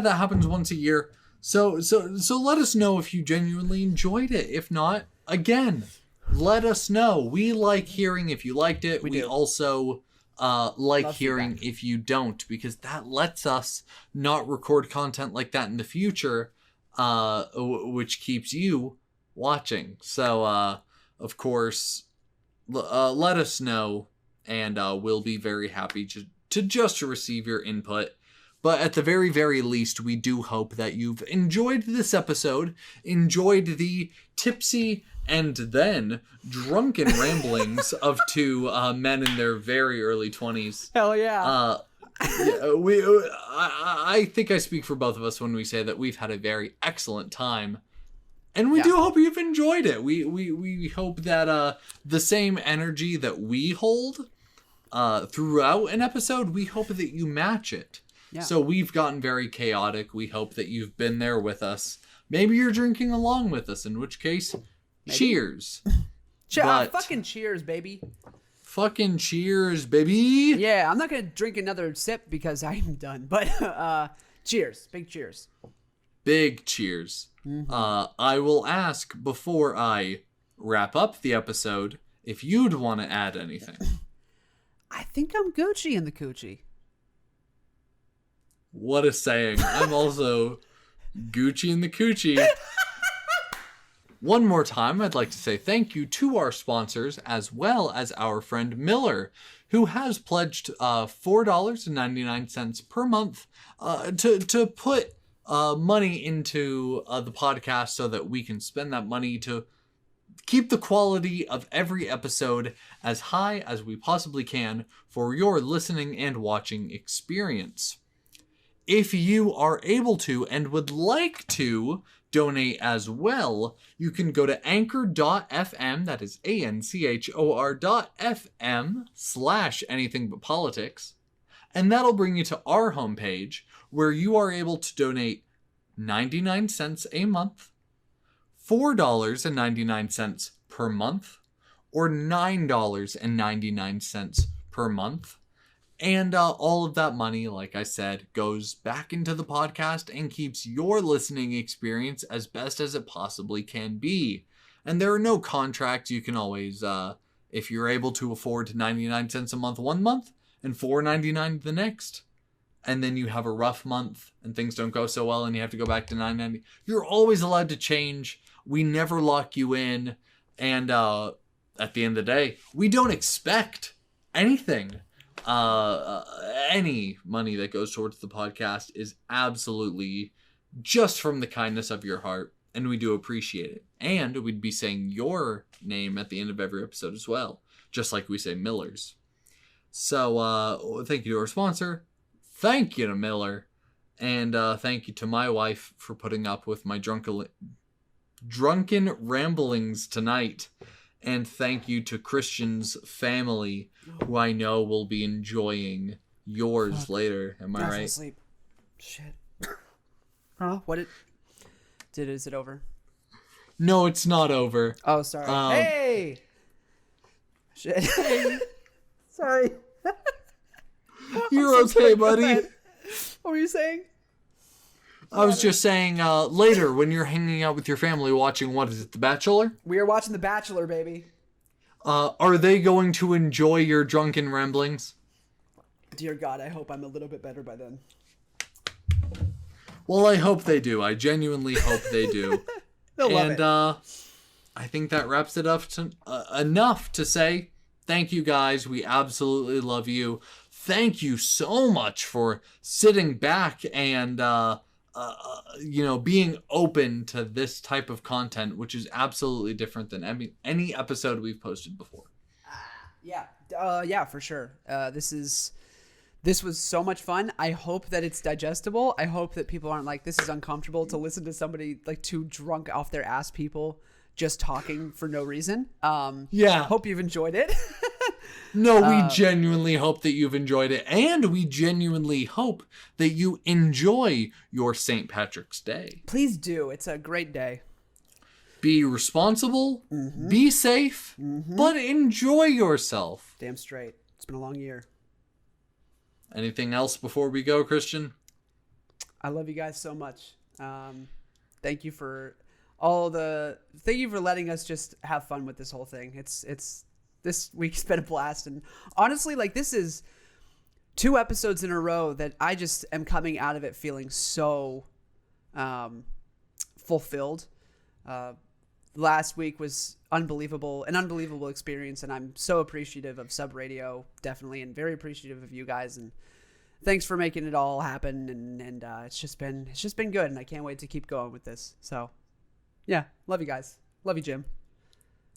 that happens once a year. So let us know if you genuinely enjoyed it. If not, again, let us know. We like hearing if you liked it. We do. also like Love hearing feedback. if you don't, because that lets us not record content like that in the future, which keeps you watching. So, of course, let us know, and we'll be very happy to receive your input. But at the very, very least, we do hope that you've enjoyed this episode, enjoyed the tipsy and then drunken ramblings of two men in their very early 20s. Hell yeah. I think I speak for both of us when we say that we've had a very excellent time. And we do hope you've enjoyed it. We hope that the same energy that we hold throughout an episode, we hope that you match it. Yeah. So we've gotten very chaotic. We hope that you've been there with us. Maybe you're drinking along with us, in which case, cheers. But- fucking cheers, baby. Fucking cheers, baby. Yeah, I'm not going to drink another sip because I'm done. But cheers. Big cheers. Big cheers. I will ask before I wrap up the episode if you'd want to add anything. I think I'm Gucci in the coochie. What a saying. I'm also Gucci in the coochie. One more time, I'd like to say thank you to our sponsors, as well as our friend Miller, who has pledged $4.99 per month to put money into the podcast so that we can spend that money to keep the quality of every episode as high as we possibly can for your listening and watching experience. If you are able to and would like to donate as well, you can go to anchor.fm, that is anchor.fm/anythingbutpolitics, and that'll bring you to our homepage where you are able to donate 99 cents a month, $4.99 per month, or $9.99 per month. And all of that money, like I said, goes back into the podcast and keeps your listening experience as best as it possibly can be. And there are no contracts. You can always, if you're able to afford 99 cents a month one month and $4.99 the next, and then you have a rough month and things don't go so well and you have to go back to $9.90, you're always allowed to change. We never lock you in. And at the end of the day, we don't expect anything. Any money that goes towards the podcast is absolutely just from the kindness of your heart, and we do appreciate it. And we'd be saying your name at the end of every episode as well, just like we say Miller's. So thank you to our sponsor, thank you to Miller, and thank you to my wife for putting up with my drunken ramblings tonight. And thank you to Christian's family, who I know will be enjoying yours later. Am I I fell right? asleep. Shit. Huh? What is it over? No, it's not over. Oh, sorry. Hey! Shit. Sorry. You're I'm so okay, sorry. Go buddy. ahead. What were you saying? I was just saying, later when you're hanging out with your family watching, what is it, The Bachelor? We are watching The Bachelor, baby. Are they going to enjoy your drunken ramblings? Dear God, I hope I'm a little bit better by then. Well, I hope they do. I genuinely hope they do. They'll love it. I think that wraps it up to enough to say thank you guys. We absolutely love you. Thank you so much for sitting back and being open to this type of content, which is absolutely different than any episode we've posted before. Yeah, for sure. This was so much fun. I hope that it's digestible. I hope that people aren't like, this is uncomfortable to listen to somebody like two drunk off their ass people just talking for no reason. Yeah. Hope you've enjoyed it. No, we genuinely hope that you've enjoyed it, and we genuinely hope that you enjoy your St. Patrick's Day. Please do. It's a great day. Be responsible, be safe, but enjoy yourself. Damn straight. It's been a long year. Anything else before we go, Christian? I love you guys so much. Thank you for letting us just have fun with this whole thing. It's this week's been a blast, and honestly, like, this is 2 episodes in a row that I just am coming out of it feeling so fulfilled. Last week was an unbelievable experience, and I'm so appreciative of Sub Radio, definitely, and very appreciative of you guys, and thanks for making it all happen. And it's just been good, and I can't wait to keep going with this. So, yeah, love you guys. Love you, Jim.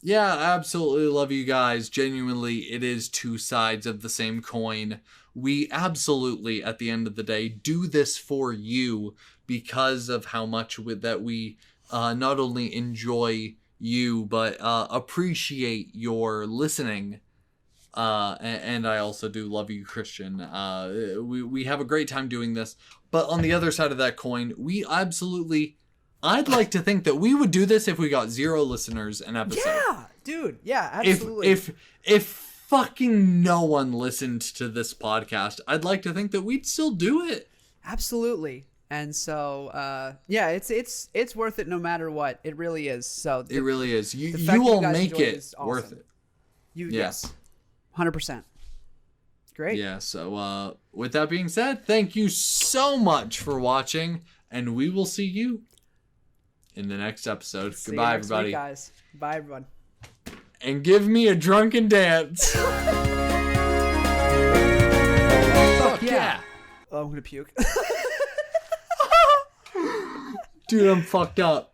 Yeah, absolutely love you guys. Genuinely, it is 2 sides of the same coin. We absolutely, at the end of the day, do this for you because of how much that we not only enjoy you, but appreciate your listening. And I also do love you, Christian. We have a great time doing this. But on the other side of that coin, I'd like to think that we would do this if we got 0 listeners an episode. Yeah, dude. Yeah, absolutely. If fucking no one listened to this podcast, I'd like to think that we'd still do it. Absolutely. And so, yeah, it's worth it no matter what. It really is. So it really is. You guys will make enjoy it is awesome. worth it. Yes. 100%. Great. Yeah, so with that being said, thank you so much for watching, and we will see you in the next episode. See Goodbye, you next everybody. week, guys. Bye, everyone. And give me a drunken dance. Fuck yeah. Oh, I'm going to puke. Dude, I'm fucked up.